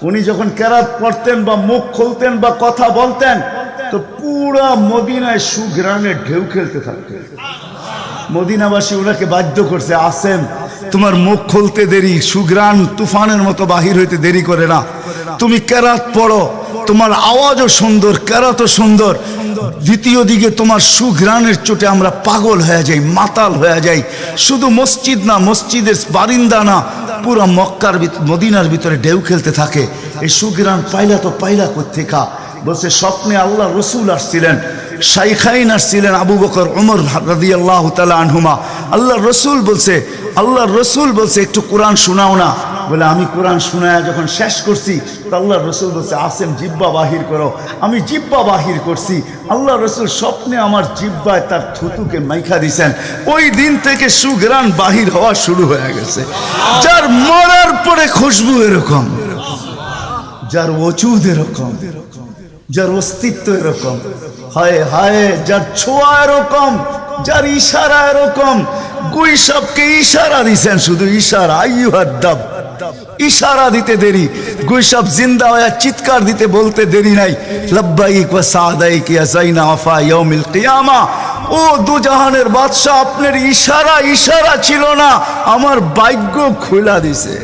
উনি যখন কেরাত পড়তেন বা মুখ খুলতেন বা কথা বলতেন, তো পুরা মদিনায় সুঘ্রাণের ঢেউ খেলতে থাকতেন। মদিনাবাসী ওনাকে বাধ্য করছে, আসেম তোমার মুখ খুলতে দেরি, সুঘ্রাণ তুফানের মতো বাহির হইতে দেরি করে না, তুমি কেরাত পড়ো, তোমার আওয়াজও সুন্দর, কেরাতও সুন্দর। দ্বিতীয় দিকে তোমার সুঘ্রাণের চোটে আমরা পাগল হয়ে যাই, মাতাল হয়ে যাই। শুধু মসজিদ না, মসজিদের বারিন্দা না, পুরো মক্কার মদিনার ভিতরে ঢেউ খেলতে থাকে। এই সুঘ্রাণ পাইলা তো পাইলা কোত্থেকা? বলছে স্বপ্নে আল্লাহ রসুল আসছিলেন, শাইখাইন আসছিলেন, আবু বকর ওমর রাদিয়াল্লাহু তাআলা আনহুমা। আল্লাহ রসুল বলছে একটু কোরআন শোনাও না। বলে আমি কোরআন শোনায় যখন শেষ করছি, তো আল্লাহ রসুল বলছে আসেম জিব্বা বাহির করো। আমি জিব্বা বাহির করছি, আল্লাহ রসুল স্বপ্নে আমার জিব্বায় তার থুতুকে মাইখা দিছেন। ওই দিন থেকে সুঘ্রাণ বাহির হওয়া শুরু হয়ে গেছে। যার মরার পরে খুশবু এরকম, যার ওজুদ এরকম, যার অস্তিত্ব এরকম, হায় হায়, যার ছোঁয়া এরকম, যার ইশারা এরকম। গুইসাবকে ইশারা দিছেন, শুধু ইশারা, আইয়ুহাদ দাব, ইশারা দিতে দেরি। গুইসাব জিন্দা হয়ে চিৎকার দিতে বলতে দেরি নাই, লাব্বাইক ওয়া সাদাইক ইয়া যাইনা ওয়াফা ইয়াউমিল কিয়ামা। ও দুজাহানের বাদশা, আপনার ইশারা ছিল না, আমার ভাগ্য খুলা দিছে।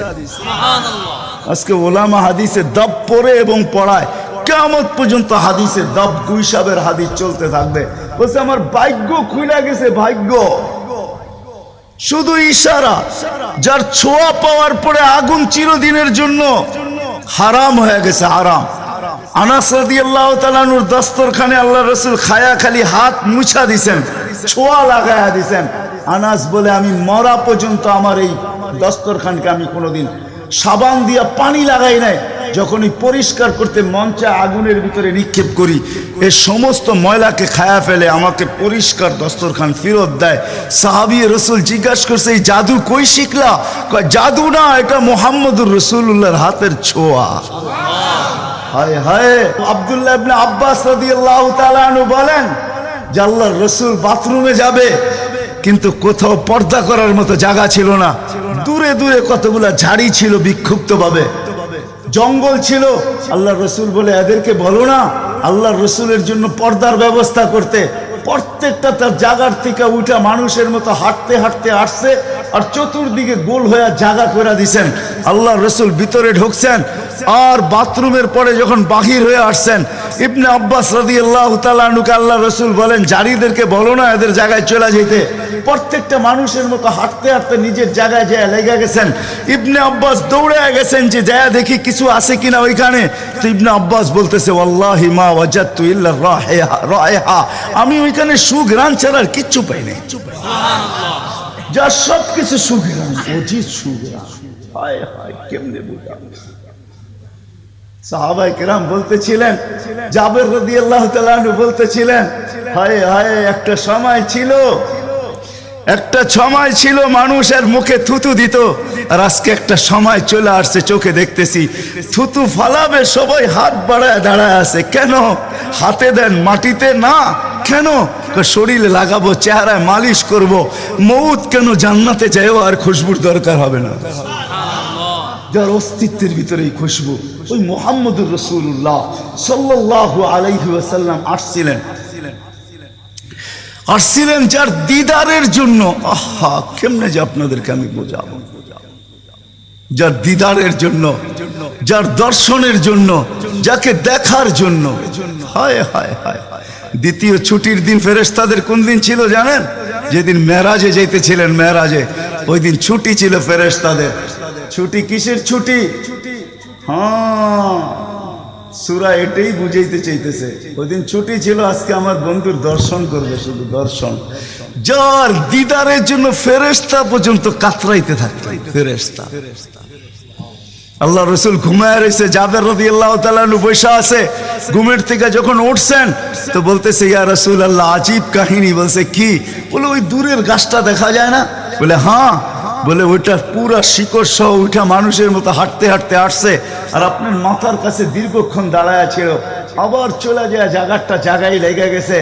আজকে ওলামা হাদিসে দাব পড়ে এবং পড়ায়, কিয়ামত পর্যন্ত হাদিসে দাব, গুইসাবের হাদিস চলতে থাকবে। বলছে আমার ভাগ্য খুলে গেছে, ভাগ্য। শুধু ইশারা, যার ছোঁয়া পাওয়ার পরে আগুন চিরদিনের জন্য হারাম হয়ে গেছে, হারাম। আনাস রাদিয়াল্লাহু তাআলা আনহুর দস্তরখানে আল্লাহ রাসূল খায়া খালি হাত মুছা দিছেন, ছোঁয়া লাগায়া দিছেন। আনাস বলে আমি মরা পর্যন্ত আমার এই দস্তরখানকে আমি কোনোদিন সাবান দিয়া পানি লাগাই নাই। যখনই পরিষ্কার করতে মন চায় আগুনের ভিতরে নিক্ষেপ করি, এই সমস্ত ময়লাকে খায়া ফেলে, আমাকে পরিষ্কার দস্তরখান ফেরত দেয়। সাহাবী রাসূল জিজ্ঞাসা করছে এই জাদু কই শিখলা? কয় জাদু না, এটা মুহাম্মদুর রাসূলুল্লাহর হাতের ছোঁয়া। হায় হায়। আব্দুল্লাহ ইবনে আব্বাস রাদিয়াল্লাহু তাআলা আনহু বলেন যে আল্লাহর রাসূল বাথরুমে যাবে, কিন্তু কোথাও পর্দা করার মতো জায়গা ছিল না। দূরে দূরে কতগুলা ঝাড়ি ছিল, বিক্ষুব্ধ ভাবে জঙ্গল ছিল। আল্লাহ রসুল বলে এদেরকে বলো না আল্লাহ রসুলের জন্য পর্দার ব্যবস্থা করতে। প্রত্যেকটা তার জায়গার থেকে উঠা মানুষের মতো হাঁটতে হাঁটতে আসছে, আর চতুর্দিকে গোল হয়ে জায়গা করে দিছেন। আল্লাহ রসুল ভিতরে ঢুকছেন, আর বাথরুমের পরে যখন বাহির হয়ে আসছেন, ইবনে আব্বাস রাদিয়াল্লাহু তাআলা আনহুকে আল্লাহ রসুল বলেন জারিদেরকে বলো না এদের জায়গায় চলে যেতে। প্রত্যেকটা মানুষের মতো হাঁটতে হাঁটতে নিজের জায়গায় যায় লেগে গেছেন। ইবনে আব্বাস দৌড়ে গেছেন যে যায় দেখি কিছু আছে কিনা ওইখানে। তো ইবনে আব্বাস বলতেছে ওয়াল্লাহি মা ওয়াজাদতু ইল্লা রায়হা, আমি ওইখানে সুঘ্রাণ ছাড়া আর কিচ্ছু পাই নাই। যা সব কিছু সুঘ্রাণ, অজিত সুঘ্রাণ। হায় হায়, কেমনে বুঝাবো? সাহাবায়ে কেরাম বলতেছিলেন, জাবের রাদিয়াল্লাহু তাআলা আনহু বলতেছিলেন হায় হায়, একটা সময় ছিল মানুষের মুখে থুতু দিত, আর আজকে একটা সময় চলে আসছে, চোখে দেখতেছি থুতু ফালাবে সবাই হাত বাড়ায় দাঁড়ায় আছে। কেন? হাতে দেন, মাটিতে না। কেন? শরীরে লাগাবো, চেহারায় মালিশ করব। মৌত কেন? জান্নাতে যাইও আর খুশবুর দরকার হবে না। যার অস্তিত্বের ভিতরে এই খুশবু, ওই মুহাম্মদুর রাসূলুল্লাহ সাল্লাল্লাহু আলাইহি ওয়াসাল্লাম আসছিলেন যার দিদারের জন্য। আহা, কেমনে যে আপনাদেরকে আমি বোঝাবো। যার দিদারের জন্য, যার দর্শনের জন্য, যাকে দেখার জন্য। হায় হায় হায়। দ্বিতীয় ছুটির দিন ফেরেশতাদের কোন দিন ছিল জানেন? যেদিন মেরাজে যাইতেছিলেন, মেরাজে, ওই দিন ছুটি ছিল ফেরেশতাদের। ছুটি কিসের ছুটি? হ্যাঁ, সূরা এটাই বুঝাইতে চাইতেছে। ওই দিন ছুটি ছিল, আজকে আমার বন্ধুর দর্শন করবে, শুধু দর্শন। যার দিদারের জন্য ফেরেশতা পর্যন্ত কাতরাইতে থাকতো। ফেরেশতা, আল্লাহ রসুল ঘুমায় রয়েছে, জাবের রাদিয়াল্লাহু তাআলা আনহু বসে আছে। ঘুমের থেকে যখন উঠছেন তো বলতেছে, ইয়া রাসূলুল্লাহ, আজীব কাহিনী। বলছে কি? বলে ওই দূরের গাছটা দেখা যায় না? বলে হ্যাঁ। বলে ওইটা পুরা শিকড় সহ ওইটা মানুষের মতো হাঁটতে হাঁটতে আসছে, আর আপনার মাথার কাছে দীর্ঘক্ষণ দাঁড়ায় ছিল, আবার চলে যায়, জায়গায় লেগে গেছে।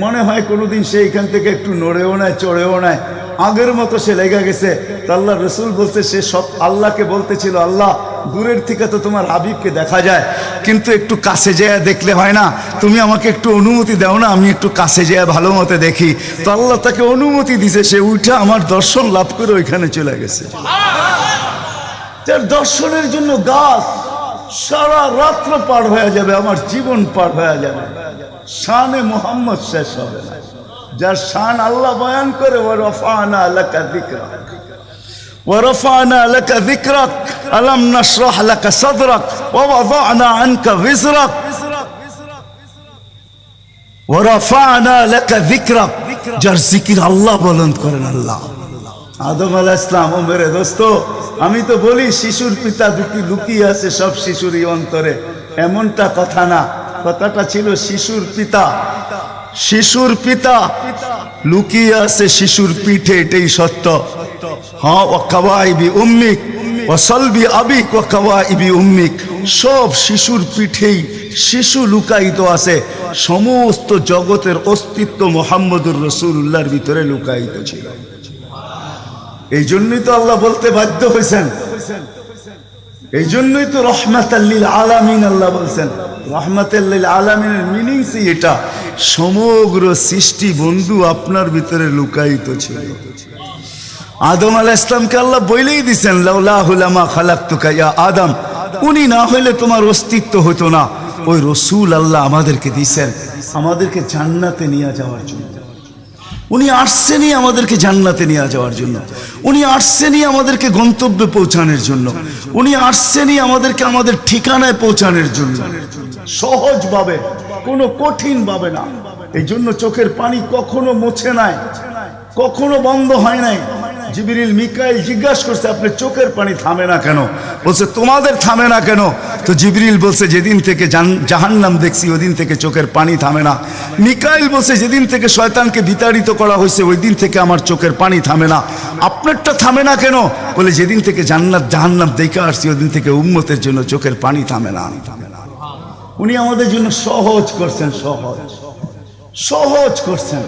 মনে হয় কোনোদিন সে এখান থেকে একটু নড়েও নেয়, চড়েও নেয়, আগের মতো সে লেগে গেছে। তো আল্লাহ রসুল বলছে, সে সব আল্লাহকে বলতেছিল, আল্লাহ দূরের থেকে তো তোমার হাবিবকে দেখা যায়, কিন্তু একটু কাছে যেয়ে দেখলে হয় না? তুমি আমাকে একটু অনুমতি দাও না, আমি একটু কাছে যেয়ে ভালো মতো দেখি। তো আল্লাহ তাকে অনুমতি দিছে, সে উঠে আমার দর্শন লাভ করে ওইখানে চলে গেছে। তার দর্শনের জন্য গাছ সারা রাত্র পার হয়ে যাবে, আমার জীবন পার হয়ে যাবে, শানে মোহাম্মদ শেষ হবে না। যার শান আল্লাহ বয়ান করে, ওয়ারফানা লাকা যিকরাক, ওয়ারফানা লাকা যিকরাক, আলাম নাশরাহ লাকা সাদরাক, ওয়া ওয়াদানা আনকা বিজরাক, ওয়ারফানা লাকা যিকরাক। যার জিকির আল্লাহ বুলন্দ করেন আল্লাহ। আদম আলাইহিস সালাম, ও মেরে দোস্ত, আমি তো বলি শিশুর পিতা দুটি লুকিয়ে আছে সব শিশুরই অন্তরে, এমনটা কথা না। কথাটা ছিল শিশুর পিতা, শিশুর পিতা লুকিয়ে আছে শিশুর পিঠে, এটাই সত্য। হ্যাঁ, ওয়া কাওয়াইবি উম্মিক ওয়া সালবি আবিক ওয়া কাওয়াইবি উম্মিক, সব শিশুর পিঠেই শিশু লুকায়িত আছে। সমস্ত জগতের অস্তিত্ব মুহাম্মদুর রাসূলুল্লাহর ভিতরে লুকায়িত ছিল। এই জন্যই তো আল্লাহ বলতে বাধ্য হয়েছেন, এই জন্যই তো রহমাতাল লিল আলামিন আল্লাহ বলছেন। রহমাতাল লিল আলামিনের মিনিংস এটা, সমগ্র সৃষ্টি বন্ধু আপনার ভিতরে লুকায়িত ছিল। আদম আলাইহিস সালামকে আল্লাহ বলেই দিয়েছেন, লাউলাহু লামা খালাকতুকা ইয়া আদম, উনি না হইলে তোমার অস্তিত্ব হতো না। ওই রসূল আল্লাহ আমাদেরকে দিয়েছেন আমাদেরকে জান্নাতে নিয়ে যাওয়ার জন্য। উনি আসছেনই আমাদেরকে জান্নাতে নিয়ে যাওয়ার জন্য, উনি আসছেনই আমাদেরকে গন্তব্যে পৌঁছানোর জন্য, উনি আসছেনই আমাদেরকে আমাদের ঠিকানায় পৌঁছানোর জন্য, সহজভাবে, কোনো কঠিন ভাবে না। এই জন্য চোখের পানি কখনো মুছে নাই, কখনো বন্ধ হয় নাই। জিবরিল মিকাইল জিজ্ঞাসা করছে, আপনার চোখের পানি থামে না কেন? বলছে তোমাদের থামে না কেন? তো জিবরিল বলছে, যেদিন থেকে জাহান্নাম দেখছি ওই দিন থেকে চোখের পানি থামে না। মিকাইল বলছে, যেদিন থেকে শয়তানকে বিতাড়িত করা হয়েছে ওই দিন থেকে আমার চোখের পানি থামে না। আপনারটা থামে না কেন? বলে, যেদিন থেকে জান্নাত জাহান্নাম দেখে আসছি ওই দিন থেকে উম্মতের জন্য চোখের পানি থামে না। উনি আমাদের জন্য সহজ করছেন, সহজ করছেন।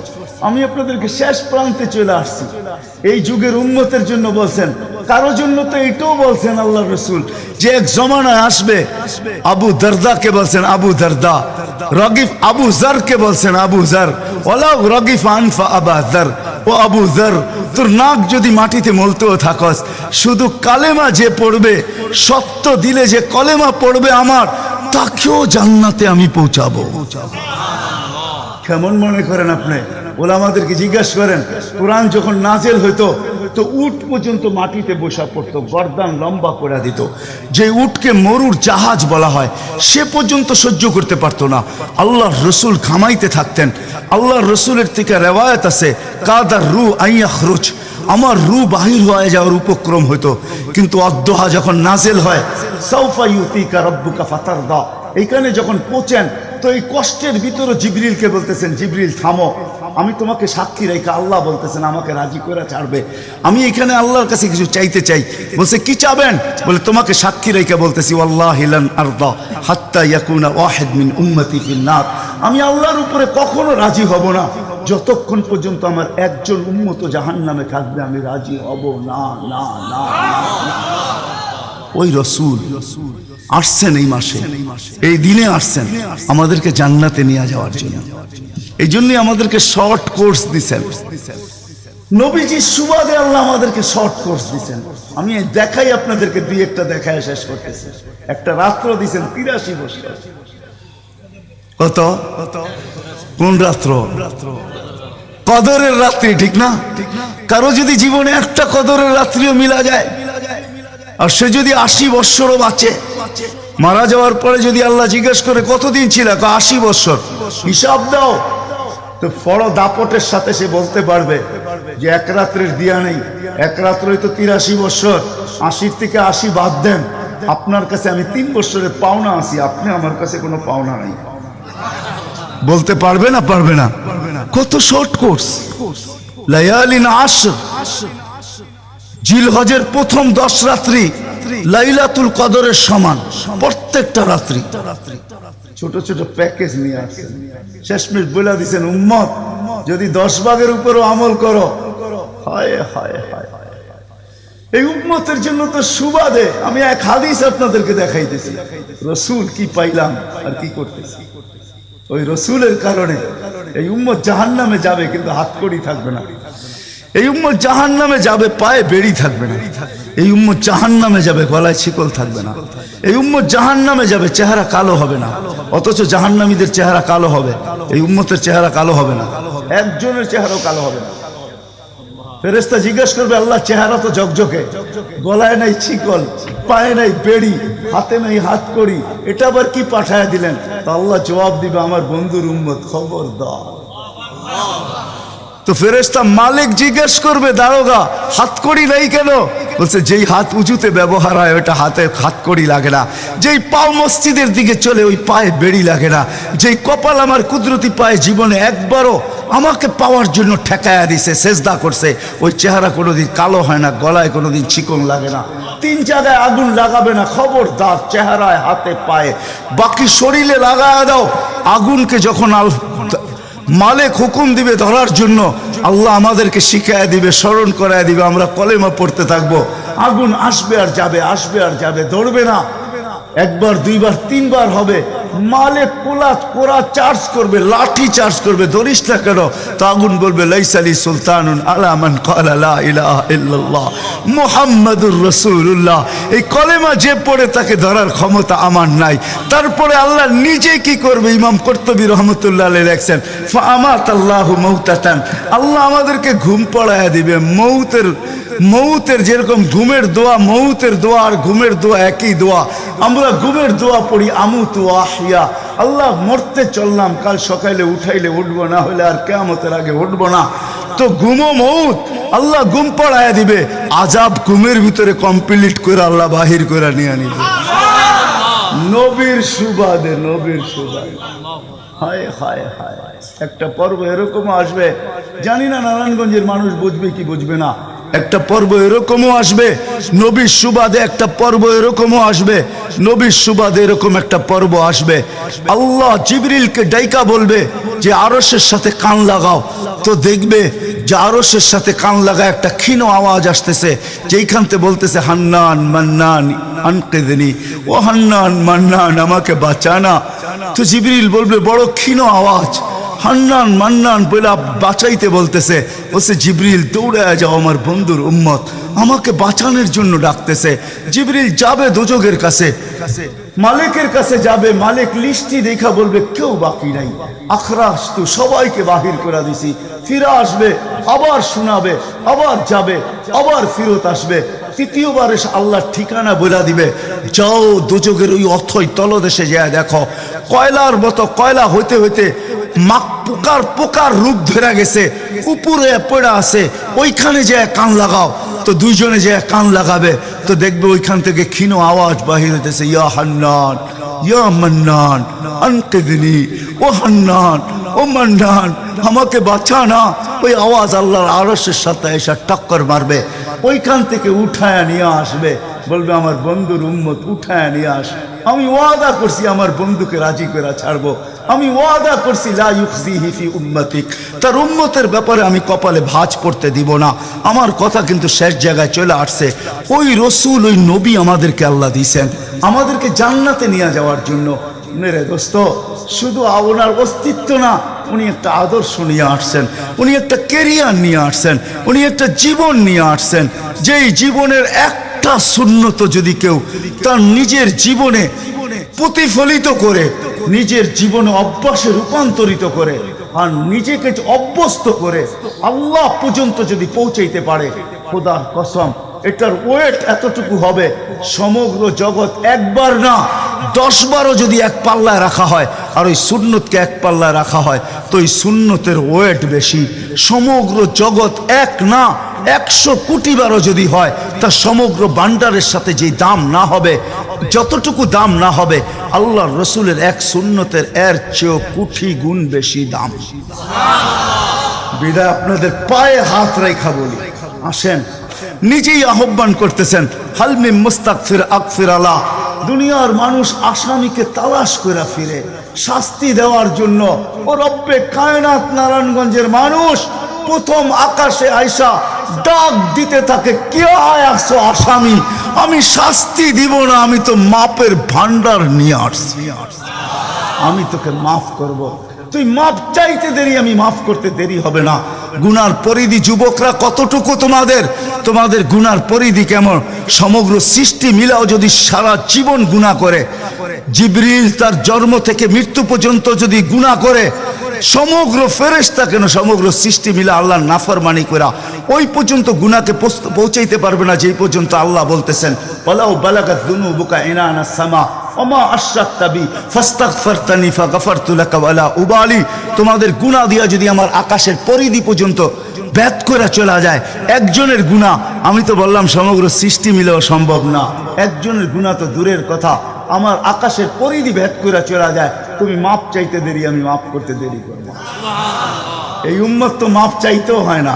আমি আপনাদেরকে শেষ প্রান্তে চলে আসছি। এই যুগের উম্মতের জন্য বলছেন, কারো জন্য তো এটাও বলছেন আল্লাহ রসুল, যে এক জমানায় আসবে। আবু দারদাকে বলছেন আবু দারদা, রগিফ আবু জারকে বলছেন আবু জার, ওয়ালাউ রগিফ আনফা আবা জার, ও আবু জার, তোর নাক যদি মাটিতে মলতেও থাকস, শুধু কালেমা যে পড়বে, সত্য দিলে যে কলেমা পড়বে আমার, তাকেও জান্নাতে আমি পৌঁছাবো। কেমন মনে করেন আপনি? ওলামাদেরকে জিজ্ঞাসা করেন, কোরআন যখন নাজেল হইতো তো উট পর্যন্ত মাটিতে বসা পড়তো, গর্দান লম্বা করে দিত। যে উটকে মরুর জাহাজ বলা হয় সে পর্যন্ত সহ্য করতে পারতো না। আল্লাহর রসুল ঘামাইতে থাকতেন। আল্লাহর রসুলের থেকে রেওয়ায়াত আছে, কাদার রু আইয়াখরুজ, আমার রু বাহির হয়ে যাওয়ার উপক্রম হইতো। কিন্তু অদ্দোহা যখন নাজেল হয়, সাউফা ইউতিকা রাব্বুকা ফাতারদা, এইখানে যখন পৌঁছেন তো এই কষ্টের ভিতরে জিবরিলকে বলতেছেন, জিবরিল থামো, আমি তোমাকে সাক্ষী রেখে, আল্লাহ বলতেছেন আমাকে রাজি করে ছাড়বে, আমি এখানে আল্লাহর কাছে কিছু চাইতে চাই। বলছে কি চাবেন? বলে তোমাকে সাক্ষী রেখে বলতেছি, ওয়াল্লাহি লান আরদা হাত্তা ইয়াকুনা ওয়াহিদ মিন উম্মতি ফিন নার, আমি আল্লাহর উপরে কখনো রাজি হব না যতক্ষণ পর্যন্ত আমার একজন উম্মত জাহান্নামে থাকবে, আমি রাজি হব না, না, না, না। ওই রসুল আসছেন এই মাসে, এই দিনে আসছেন আমাদেরকে জান্নাতে নিয়ে যাওয়ার জন্য। এই জন্যই আমাদেরকে শর্ট কোর্স দিচ্ছেন নবীজির সুবাদে, আল্লাহ আমাদেরকে শর্ট কোর্স দিচ্ছেন। আমি দেখাই আপনাদেরকে, দুই একটা দেখায় শেষ করতেছি। একটা রাত্র দিচ্ছেন 83 বছর। কত? কোন রাত্র? কদরের রাত্রি, ঠিক না? কারো যদি জীবনে একটা কদরের রাত্রিও মিলা যায়, আর সে যদি 80 বৎসরও বাঁচে, মারা যাওয়ার পরে যদি আল্লাহ জিজ্ঞেস করে কতদিন ছিল, 80 বৎসর, হিসাব দাও, তো বড় দাপটের সাথে সে বলতে পারবে যে এক রাত্রের দিয়া নেই, এক রাত্রই তো 83 বৎসর, 80 থেকে 80 বাদ দেন, আপনার কাছে আমি 3 বৎসরের পাওনা আছি, আপনি আমার কাছে কোনো পাওনা নাই। বলতে পারবে না? পারবে না। কত শর্ট কোর্স। লায়ালিন আশর, জিলহজের প্রথম 10 রাত্রি লাইলাতুল কদরের সমান, প্রত্যেকটা রাত্রি। ছোট ছোট প্যাকেজ নিয়ে আসছেন, শেষমেশ বলে দিচ্ছেন উম্মত যদি 10 ভাগের উপরও আমল করো, হায় হায় হায়, এই উম্মতের জন্য তো সুবাদে আমি এক হাদিস আপনাদেরকে দেখাইতেছি, রসুল কি পাইলাম আর কি করতেছি। ওই রসুলের কারণে এই উম্মত জাহান্নামে যাবে, কিন্তু হাতকড়ি থাকবে না। এই উম্মত জাহান্নামে যাবে, পায়ে বেড়ি থাকবে না। এই উম্মত জাহান্নামে যাবে, গলায় শিকল থাকবে না। এই উম্মত জাহান্নামে যাবে, চেহারা কালো হবে না। অথচ জাহান্নামীদের চেহারা কালো হবে, এই উম্মতের চেহারা কালো হবে না, একজনের চেহারাও কালো হবে না। ফেরেশতা জিজ্ঞেস করবে, আল্লাহ চেহারা তো ঝকঝকে, গলায় নাই শিকল, পায়ে নাই বেড়ি, হাতে নাই হাতকড়ি, এটা আবার কি পাঠায় দিলেন? তো আল্লাহ জবাব দিবে, আমার বন্ধুর উম্মত, খবরদার। তো ফেরেশতা মালিক জিজ্ঞেস করবে, দারোগা হাতকড়ি নেই কেন? বলছে যেই হাত উঁচুতে ব্যবহার হয় ওটা হাতে হাতকড়ি লাগে না, যেই পাও মসজিদের দিকে চলে ওই পায়ে বেড়ি লাগে না, যেই কপাল আমার কুদরতি পায়ে জীবনে একবারও আমাকে পাওয়ার জন্য ঠেকায়া দিছে, সেজদা করছে, ওই চেহারা কোনোদিন কালো হয় না, গলায় কোনোদিন চিকন লাগে না, 3 জায়গায় আগুন লাগাবে না, খবরদার। চেহারায়, হাতে, পায়ে, বাকি শরীরে লাগায়া দাও। আগুনকে যখন মালিক হুকুম দিবে ধরার জন্য, আল্লাহ আমাদেরকে শিখায় দিবে, স্মরণ করায় দিবে, আমরা কলেমা পড়তে থাকবো, আগুন আসবে আর যাবে, আসবে আর যাবে, ধরবে না। একবার, দুইবার, 3 বার হবে, মালিক কোরা চার্জ করবে, লাঠি চার্জ করবে, ধরিস না কেন? তো আগুন বলবে, লাইসালি সুলতানুন আলা মান ক্বালা লা ইলাহা ইল্লাল্লাহ মুহাম্মাদুর রাসূলুল্লাহ। এই কলেমা যে পড়ে তাকে ধরার ক্ষমতা আমার নাই। তারপরে আল্লাহ নিজে কি করবে? ইমাম কুরতুবী রহমাতুল্লাহ আলাইহি লেখছেন, ফাআমাতাল্লাহু মাউতাতান, আল্লাহ আমাদেরকে ঘুম পড়ায়া দিবে। মৌতের যেরকম ঘুমের দোয়া, মৌতের দোয়া আর ঘুমের দোয়া একই দোয়া। আমরা ঘুমের দোয়া পড়ি, আমুতু আহিয়া, আল্লাহ মরতে চললাম, কাল সকালে উঠাইলে উঠবো, না হলে আর কিয়ামতের আগে উঠবো না। তো ঘুমো মৌত, আল্লাহ ঘুম পড়ায়া দিবে, আজাব ঘুমের ভিতরে কমপ্লিট করে আল্লাহ বাহির করে নিয়ে নিবে। নবীর সুবাদে, নবীর সুবাদে, হায় হায় হায়। একটা পর্ব এরকম আসবে, জানি না নারায়ণগঞ্জের মানুষ বুঝবে কি বুঝবে না। একটা পর্ব এরকমও আসবে নবীর সুবাদে, একটা পর্ব এরকমও আসবে নবীর সুবাদে, এরকম একটা পর্ব আসবে। আল্লাহ জিবরিলকে ডাইকা বলবে যে আরশের সাথে কান লাগাও, তো দেখবে যে আরশের সাথে কান লাগা একটা ক্ষীণ আওয়াজ আসতেছে, যেইখানতে বলতেছে হান্নান মান্নান আনকিদনি, ও হান্নান মান্নান আমাকে বাঁচানা। তো জিবরিল বলবে বড় ক্ষীণ আওয়াজ, হান্নান মান্নান বলে বাঁচাইতে বলতেছে। বলছে জিবরিল দৌড়ে যাও, আমার বন্ধুর উম্মত আমাকে বাঁচানোর জন্য ডাকতেছে। জিবরিল যাবে দোজখের কাছে, মালিকের কাছে যাবে, মালিক লিস্টি দেখা বলবে কেউ বাকি নাই, আখরাস তো সবাইকে বাহির করে দিছি। ফিরে আসবে, আবার শোনাবে, আবার যাবে, আবার ফিরত আসবে। তৃতীয়বার এসে আল্লাহর ঠিকানা বলে দিবে, যাও দোজখের ওই অথই তলদেশে যায় দেখো, কয়লার মতো কয়লা হইতে হইতে পোকার রূপ ধরে গেছে, উপরে পড়ে আছে, ওইখানে যে কান লাগাও। তো দুইজনে যে কান লাগাবে, তো দেখবে ওইখান থেকে ক্ষীণ আওয়াজ বাহির হইতেছে, ইয়া হান্নান ইয়া মান্নান আনকিযনি, ও হান্নান, ও মান্নান আমাকে বাঁচা না। ওই আওয়াজ আল্লাহর আরশের সাথে এসে টক্কর মারবে, ওইখান থেকে উঠায় নিয়ে আসবে, বলবে আমার বন্ধুর উম্মত উঠায় নিয়ে আস। আমি ওয়াদা করছি আমার বন্ধুকে রাজি করে ছাড়বো, আমি ওয়াদা করছি লা ইউখজিহি ফি উম্মতিক, তার উম্মতের ব্যাপারে আমি কপালে ভাঁজ পড়তে দিব না। আমার কথা কিন্তু শেষ জায়গায় চলে আসছে। ওই রসুল, ওই নবী আমাদেরকে আল্লাহ দিয়েছেন আমাদেরকে জান্নাতে নিয়ে যাওয়ার জন্য। মেরে দোস্ত, শুধু ওনার অস্তিত্ব না, উনি একটা আদর্শ নিয়ে আসছেন, উনি একটা কেরিয়ার নিয়ে আসছেন, উনি একটা জীবন নিয়ে আসছেন। যেই জীবনের একটা সুন্নত যদি কেউ তার নিজের জীবনে প্রতিফলিত করে, নিজের জীবনে অভ্যাসে রূপান্তরিত করে, আর নিজেকে অভ্যস্ত করে আল্লাহ পর্যন্ত যদি পৌঁছাইতে পারে, খোদার কসম এটার ওয়েট এতটুকু হবে, সমগ্র জগৎ একবার না 10 বারও যদি এক পাল্লায় রাখা হয় আর ওই সুন্নতকে এক পাল্লায় রাখা হয়, তো ওই সুন্নতের ওয়েট বেশি। সমগ্র জগৎ এক না 100 কোটি বারও যদি হয়, তা সমগ্র ভান্ডারের সাথে যে দাম না হবে, যতটুকু দাম না হবে, আল্লাহর রসুলের এক সুন্নতের এর চেয়েও কোটি গুণ বেশি দাম। বিদায় আপনাদের পায়ে হাত রেখা বলি, আসেন। নিজেই আহ্বান করতেছেন, হালমি মুস্তাগফির আগফির আলা। দুনিয়ার মানুষ আসামিকে তালাশ করে ফিরে শাস্তি দেওয়ার জন্য। ও রব্বে কায়নাত নারায়ণগঞ্জের মানুষ প্রথম আকাশে আইসা ডাক দিতে থাকে, কে আসছো আসামি? আমি শাস্তি দিব না, আমি তো মাপের ভান্ডার নিয়ে আসছি, আমি তোকে মাফ করব। তুই মাফ চাইতে দেরি, আমি মাফ করতে দেরি হবে না। গুনার পরিধি যুবকরা কতটুকু তোমাদের গুনার পরিধি কেমন? সমগ্র সৃষ্টি মিলাও যদি সারা জীবন গুনাহ করে, জিবরিল তার জন্ম থেকে মৃত্যু পর্যন্ত যদি গুনাহ করে, সমগ্র ফেরেশতা কেন সমগ্র সৃষ্টি মিলে আল্লাহর নাফরমানি করা ওই পর্যন্ত গুনাহকে পৌঁছাইতে পারবে না, যেই পর্যন্ত আল্লাহ বলতেছেন ওয়ালাউ বালাগাত যুনুবুকা ইনানাস সামা ওমা আশরাকতা বি ফাস্তাগফারতানি ফাগফারতু লাকা ওয়ালা উবালি। তোমাদের গুনাহ দিয়া যদি আমার আকাশের পরিধি পর্যন্ত ভেদ করে চলা যায়, একজনের গুনাহ, আমি তো বললাম সমগ্র সৃষ্টি মিলেও সম্ভব না, একজনের গুনাহ তো দূরের কথা, আমার আকাশের পরিধি ভেদ করে চলা যায়, তুমি মাপ চাইতে দেরি, আমি মাপ করতে দেরি করবো। এই উম্মত তো মাপ চাইতেও হয় না,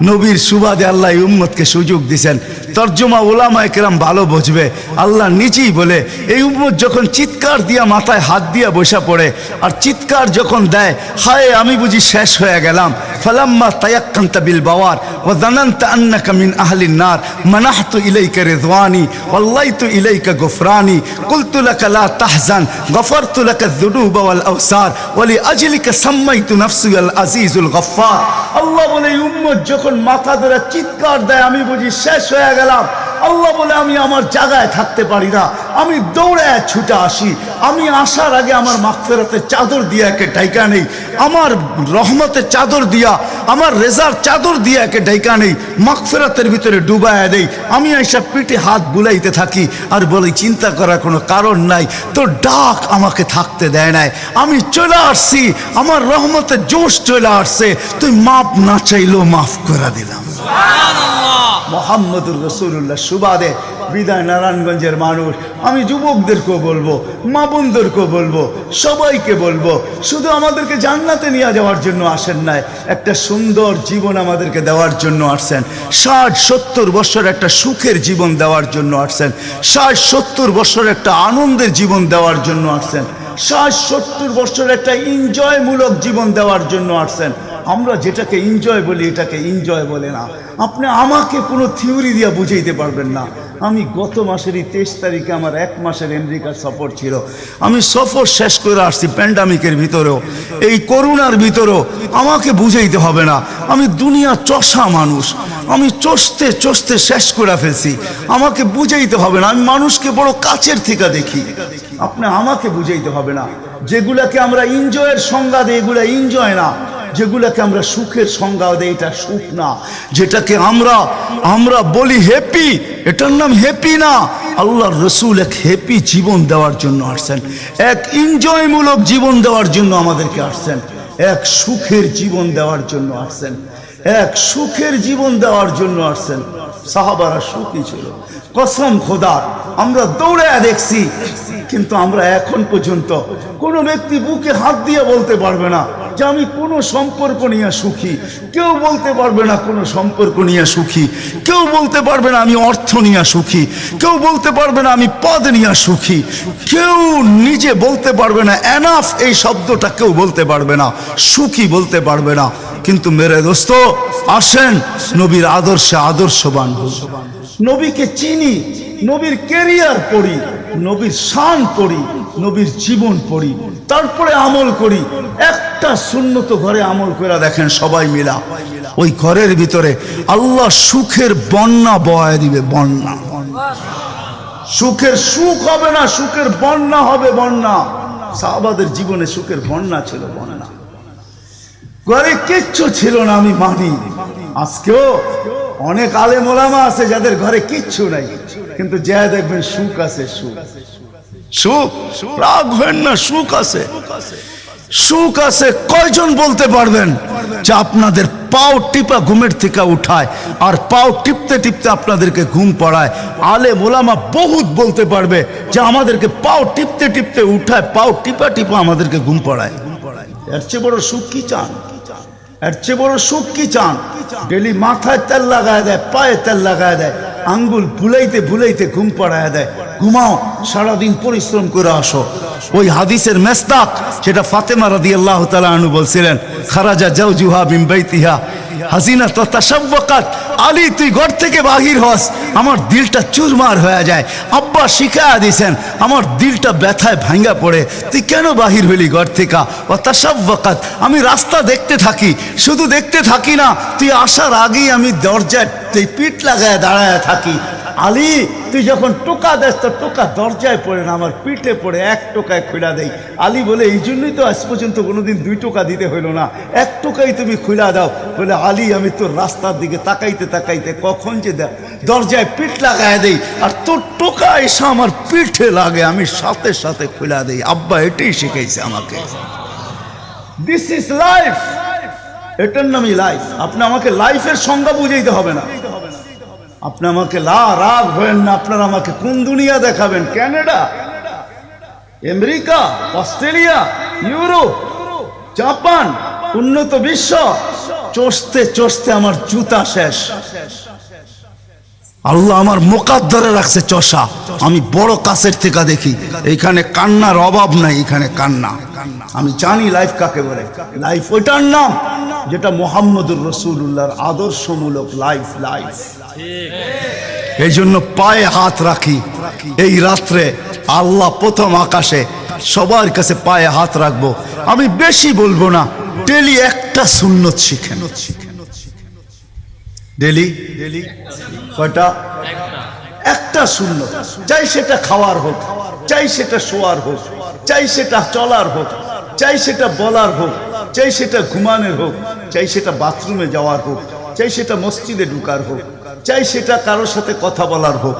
নবীর সুবাদে আল্লাহ এই উম্মতকে সুযোগ দিয়েছেন। তর্জমা ওলামায়ে কেরাম ভালো বুঝবে। আল্লাহ নিজেই বলে, এই উম্মত যখন চিৎকার দিয়া মাথায় হাত দিয়া বসা পড়ে আর চিৎকার যখন দেয়, হায় আমি বুঝি শেষ হয়ে গেলাম, ফালাম্মা তায়াক্কানতা বিল বাওয়ার ওয়া যানানতা আন্নাকা মিন আহলিন নার মানাহতু ইলাইকা রিদওয়ানি ওয়াল্লাইতু ইলাইকা গুফরানি কুলতু লাকা লা তাহজান গফারতু লাকা যুনুবা ওয়াল আওসার ওয়া লিআজলিকা সাম্মাইতু নাফসি আল আজিজুল গফফার। আল্লাহ বলে, এই উম্মত যখন মাথা ধরে চিৎকার দেয়, আমি বুঝি শেষ হয়ে গেলাম। আল্লাহ বলে, আমি আমার জায়গায় থাকতে পারি না, আমি দৌড়ে ছুটে আসি। আমি আসার আগে আমার মাগফিরাতের চাদর দিয়ে একে ঢাইকা নেই, আমার রহমতের চাদর দিয়া, আমার রেজার চাদর দিয়ে একে ঢাইকা নেই, মাগফিরাতের ভিতরে ডুবাইয়া দেই। আমি এইসব পিঠে হাত বুলাইতে থাকি আর বলি, চিন্তা করার কোনো কারণ নাই, তোর ডাক আমাকে থাকতে দেয় নাই, আমি চলে আসছি, আমার রহমতের জোশ চলে আসছে, তুই মাপ না চাইলেও মাফ করে দিলাম। মোহাম্মদুর রাসূলুল্লাহ সুবাদে বিদায় নারায়ণগঞ্জের মানুষ, আমি যুবকদেরকেও বলবো, মা বোনদেরকেও বলবো, সবাইকে বলবো, শুধু আমাদেরকে জান্নাতে নিয়ে যাওয়ার জন্য আসেন নাই, একটা সুন্দর জীবন আমাদেরকে দেওয়ার জন্য আসছেন। 60-70 বছর একটা সুখের জীবন দেওয়ার জন্য আসছেন, 60-70 বছর একটা আনন্দের জীবন দেওয়ার জন্য আসছেন, 60-70 বছর একটা এনজয়মূলক জীবন দেওয়ার জন্য আসছেন। আমরা যেটাকে এনজয় বলি, এটাকে এনজয় বলে না। আপনি আমাকে কোনো থিওরি দিয়ে বুঝাইতে পারবেন না। আমি গত মাসেরই 23 তারিখে আমার 1 মাসের আমেরিকার সফর ছিল, আমি সফর শেষ করে আসছি প্যান্ডামিকের ভিতরেও, এই করোনার ভিতরেও। আমাকে বুঝাইতে হবে না, আমি দুনিয়া চষা মানুষ, আমি চষতে চষতে শেষ করে ফেলছি, আমাকে বুঝাইতে হবে না। আমি মানুষকে বড় কাছের থেকে দেখি, আপনি আমাকে বুঝাইতে হবে না। যেগুলাকে আমরা এনজয়ের সংজ্ঞা দিই, এগুলা এনজয় না। যেগুলাকে আমরা সুখের সংজ্ঞা দেই, এটা সুখ না। যেটাকে আমরা বলি হ্যাপি, এটার নাম হ্যাপি না। আল্লাহর রাসূল এক হ্যাপি জীবন দেওয়ার জন্য আসছেন, এক এনজয়মূলক জীবন দেওয়ার জন্য আমাদেরকে আসছেন, এক সুখের জীবন দেওয়ার জন্য আসছেন, এক সুখের জীবন দেওয়ার জন্য আসছেন। সাহাবারা সুখী ছিল, কসম খোদার, আমরা দৌড়ে দেখছি, কিন্তু আমরা এখন পর্যন্ত কোনো ব্যক্তি বুকে হাত দিয়ে বলতে পারবে না যে আমি কোনো সম্পর্ক নিয়ে সুখী। কেউ বলতে পারবে না কোনো সম্পর্ক নিয়ে সুখী। কেউ বলতে পারবে না আমি অর্থ নিয়ে সুখী। কেউ বলতে পারবে না আমি পদ নিয়ে সুখী। কেউ নিজে বলতে পারবে না এনাফ এই শব্দটা কেউ বলতে পারবে না, সুখী বলতে পারবে না। কিন্তু মেরে দোস্ত, আসেন নবীর আদর্শে আদর্শবান হই, নবীকে চিনি, নবীর ক্যারিয়ার পড়ি, নবীর শান পড়ি, নবীর জীবন পড়ি, তারপরে আমল করি। একটা সুন্নত ঘরে আমল করে দেখেন সবাই মিলা, ওই ঘরের ভিতরে আল্লাহ সুখের বন্যা বয়ে দিবে, বন্যা। সুখের সুখ হবে না, সুখের বন্যা হবে, বন্যা। সাহাবাদের জীবনে সুখের বন্যা ছিল, বন্যা। ঘরে কিচ্ছু ছিল না, আমি মানি। আজকেও অনেক আলেম ওলামা আছে যাদের ঘরে কিচ্ছু নাই, কিন্তু যা দেখবেন সুখ আছে, সুখ, সুখ, রাগ হয় না, সুখ আছে, সুখ আছে। কয়জন বলতে পারবেন যে আপনাদের পাও টিপা ঘুমের থেকে উঠায় আর পাও টিপতে টিপতে আপনাদেরকে ঘুম পড়ায়? আলেম ওলামা বহুত বলতে পারবে যে আমাদেরকে পাও টিপতে টিপতে উঠায়, পাও টিপা টিপা আমাদেরকে ঘুম পড়ায়। এর চেয়ে বড় সুখ কি চান? এর চেয়ে বড় সুখ কি চান? ডেলি মাথায় তেল লাগায় দেয়, পায়ে তেল লাগায় দেয়, আঙ্গুল ভুলাইতে ভুলাইতে ঘুম পাড়ায় দেয়। ঘুমাও, সারাদিন পরিশ্রম করে আসো। ওই হাদিসের মেস্তাক, সেটা ফাতেমা রাদিয়াল্লাহু তাআলা আনহু বলছিলেন, খারাজা জাওজুহা মিন বাইতিহা হাসিনা তো তাশাব্বাকাত। আলী, তুই ঘর থেকে বাহির হস, আমার দিলটা চুরমার হয়ে যায়। আব্বা শিখায়া দিয়েছেন, আমার দিলটা ব্যথায় ভাঙ্গা পড়ে। তুই কেন বাহির হইলি ঘর থেকে? ও তাশাব্বাকাত, আমি রাস্তা দেখতে থাকি, শুধু দেখতে থাকি না, তুই আসার আগেই আমি দরজায় পিঠ লাগায় দাঁড়ায় থাকি। আলী, তুই যখন টোকা দেস তো টোকা দরজায় পড়ে না, আমার পিঠে পড়ে, এক টোকায় খুলা দেই। আলী বলে, এই জন্যই তো আজ পর্যন্ত কোনোদিন 2 টোকা দিতে হইল না, 1 টোকাই তুমি খুলা দাও। বলে, আলী, আমি তোর রাস্তার দিকে তাকাইতে তাকাইতে কখন যে দরজায় পিঠ লাগায় দেই, আর তোর টোকা এসে আমার পিঠে লাগে, আমি সাথে সাথে খুলা দেই। আব্বা এটাই শিখাইছে আমাকে। দিস ইজ লাইফ, এটার নামই লাইফ। আপনি আমাকে লাইফের সংজ্ঞা বুঝাইতে হবে না। আপনি আমাকে রাগ হবেন না, আপনারা আমাকে কোন দুনিয়া দেখাবেন? Canada, America, Australia, Europe, Japan, উন্নত বিশ্ব, চষতে চষতে আমার জুতা শেষ। আল্লাহ আমার মোকাদ্দরে রাখছে চষা। আমি বড় কাছের থেকে দেখি, এইখানে কান্নার অভাব নাই, এখানে কান্না। আমি জানি লাইফ কাকে বলে। লাইফ ওইটার নাম যেটা মুহাম্মদুর রাসূলুল্লাহর আদর্শমূলক লাইফ। লাইফ এই জন্য পায়ে হাত রাখি। এই রাত্রে আল্লাহ প্রথম আকাশে সবার কাছে পায়ে হাত রাখবো। আমি বেশি বলবো না, ডেলি একটা সুন্নত শিখেন। ডেলি কয়টা? একটা সুন্নত। চাই সেটা খাওয়ার হোক, চাই সেটা শোয়ার হোক, চাই সেটা চলার হোক, চাই সেটা বলার হোক, চাই সেটা ঘুমানোর হোক, চাই সেটা বাথরুমে যাওয়ার হোক, চাই সেটা মসজিদে ঢুকার হোক, চাই সেটা কারোর সাথে কথা বলার হোক,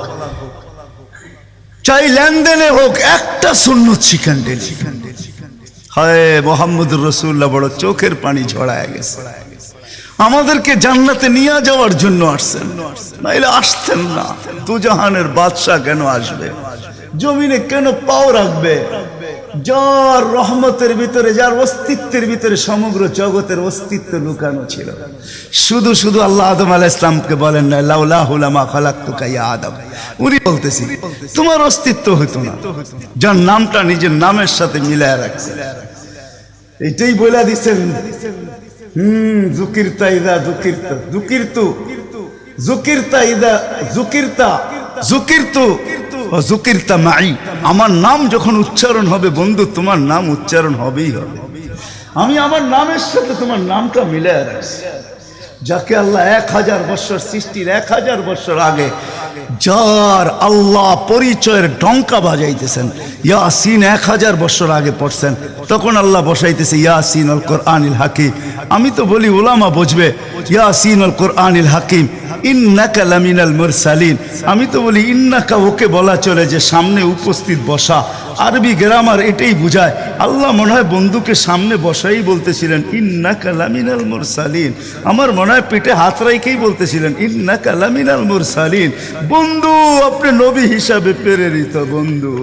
চাই লেনদেনে হোক, একটা সুন্নত শিখেন ডেলি। হায় মুহাম্মদুর রাসূলুল্লাহ বড় চোখের পানি ঝরায় গেছে। আমাদেরকে জান্নাতে নিয়ে যাওয়ার জন্য আসছেন, নাইলে আসতেন না। দুজাহানের বাদশা কেন আসবে? জমিনে কেন পাও রাখবে? যার রহমতের ভিতরে, যার অস্তিত্বের ভিতরে সমগ্র জগতের অস্তিত্ব লুকানো ছিল। শুধু শুধু আল্লাহ আদম আলাইহিস সালামকে বলেন না, লাউলাহু লামা খালাকতুকা ইয়া আদম। উনি বলতেছি তোমার অস্তিত্ব হতো না, যার নামটা নিজের নামের সাথে মিলায় রাখছে। এটাই বলে দিচ্ছেন, যুকিরতা ইদা যুকিরতা, যুকিরতু যুকিরতা ইদা যুকিরতা, যুকিরতু ও যুকিরতা মাই। আমার নাম যখন উচ্চারণ হবে বন্ধু, তোমার নাম উচ্চারণ হবেই হবে। আমি আমার নামের সাথে তোমার নামটা মিলায় রাখছি। যাকে আল্লাহ 1000 বছর সৃষ্টির 1000 বছর আগে যার আল্লাহ পরিচয়ের ডঙ্কা বাজাইতেছেন, ইয়াসিন 1000 বছর আগে পড়ছেন, তখন আল্লাহ বসাইতেছে ইয়াসিন আল কোরআনিল হাকিম। আমি তো বলি ওলামা বুঝবে, ইয়াসিন আল কোরআনিল হাকিম ইন্নাকা লামিনাল মুরসালিন। আমি তো বলি ইন্নাকা ওকে বলা চলে যে সামনে উপস্থিত বসা। আরবি গ্রামার এটাই বুঝায়। আল্লাহ মনে হয় বন্ধুকে সামনে বসাই বলতেছিলেন ইন্নাকা লামিনাল মুরসালিন। আমার মনে হয় পেটে হাত রাইকেই বলতেছিলেন ইন্নাকা লামিনাল মুরসালিন। বন্ধু, আপনি নবী হিসাবে প্রেরিত বন্ধু।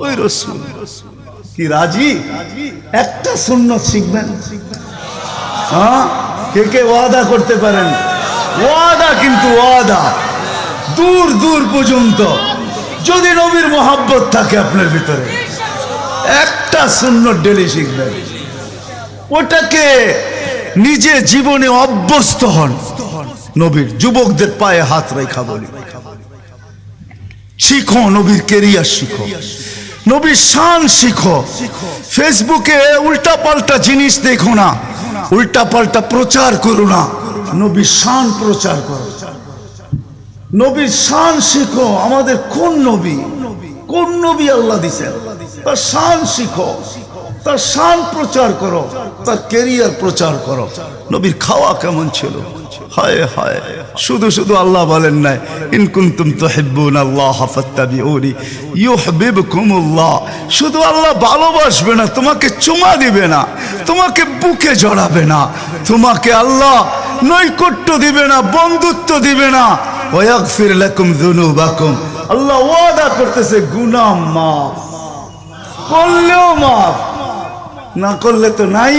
ওই রাসূল কি রাজি? একটা সুন্নাত শিখবেন। হ্যাঁ, কে কে ওয়াদা করতে পারেন? ওয়াদা, কিন্তু ওয়াদা দূর দূর পর্যন্ত। যদি নবীর মোহাব্বত থাকে আপনার ভিতরে, একটা সুন্নাত ডেলি শিখবেন, ওটাকে নিজে জীবনে অভ্যস্ত হন। নবীর যুবকদের পায়ে হাত রেখা বলি, শিখো নবীর কেরিয়ার, শিখো নবীর শান শিখো। ফেসবুকে উল্টা পাল্টা জিনিস দেখো না, উল্টা পাল্টা প্রচার করো না, নবীর শান প্রচার করো, নবীর শান শিখো। আমাদের কোন নবী, কোন নবী আল্লাহ দিছেন, তার শান শিখো, তার শান প্রচার করো, তার কেরিয়ার প্রচার করো। নবীর খাওয়া কেমন ছিল, হায় হায়, শুধু শুধু আল্লাহ বলেন নাই ইন কুনতুম তুহিব্বুনাল্লাহ ফাত্তাবিউনি ইউহিব্বুকুমুল্লাহ। শুধু আল্লাহ ভালোবাসবে না, তোমাকে চুমা দিবে না, তোমাকে বুকে জড়াবে না, তোমাকে আল্লাহ নৈকট্য দিবে না, বন্ধুত্ব দিবে না। ওয়াগফির লাকুম যুনুবাকুম, আল্লাহ ওয়াদা করতেছে গুনাহ মাফ করলেও মাফ, না করলে তো নাই,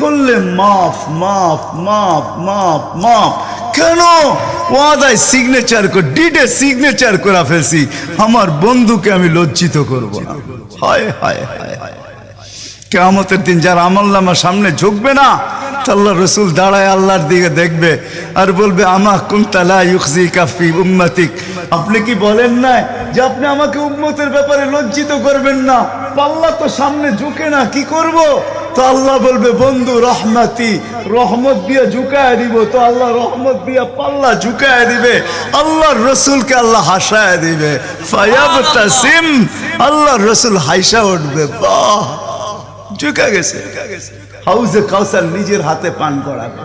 করলে মাফ মাফ মাফ মাফ মাফ। কেন? ওয়াদায় সিগনেচার করে, ডিডে সিগনেচার করে ফেলছি, আমার বন্ধুকে আমি লজ্জিত করব না। হায় হায় হায় হায়, কিয়ামতের দিন যার আমলনামা সামনে ঝুঁকবে না, আল্লাহ রসুল দাঁড়ায় আল্লাহর দিকে দেখবে আর বলবে আমা কুনতা লা ইউখজিকা ফি উম্মতিক। আপনি কি বলেন না যে আপনি আমাকে উম্মতের ব্যাপারে লজ্জিত করবেন না? পাল্লা তো সামনে ঝুঁকে না, কি করব? তো আল্লাহ বলবে বন্ধু রহমতি, রহমত দিয়ে ঝুঁকায় দিব। তো আল্লাহ রহমত দিয়ে পাল্লা ঝুঁকায় দিবে, আল্লাহর রসুলকে আল্লাহ হাসায় দিবে। ফায়াবতাসিম, আল্লাহর রসুল হাইসা উঠবে, বাহ ঝুঁকা গেছে। হাউজে কাউসার নিজের হাতে পান করাবে,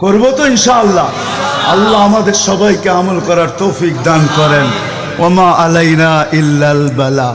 করবো তো ইনশাআল্লাহ। আল্লাহ আমাদের সবাইকে আমল করার তৌফিক দান করেন। ওমা আলাইনা ইল্লাল বালা।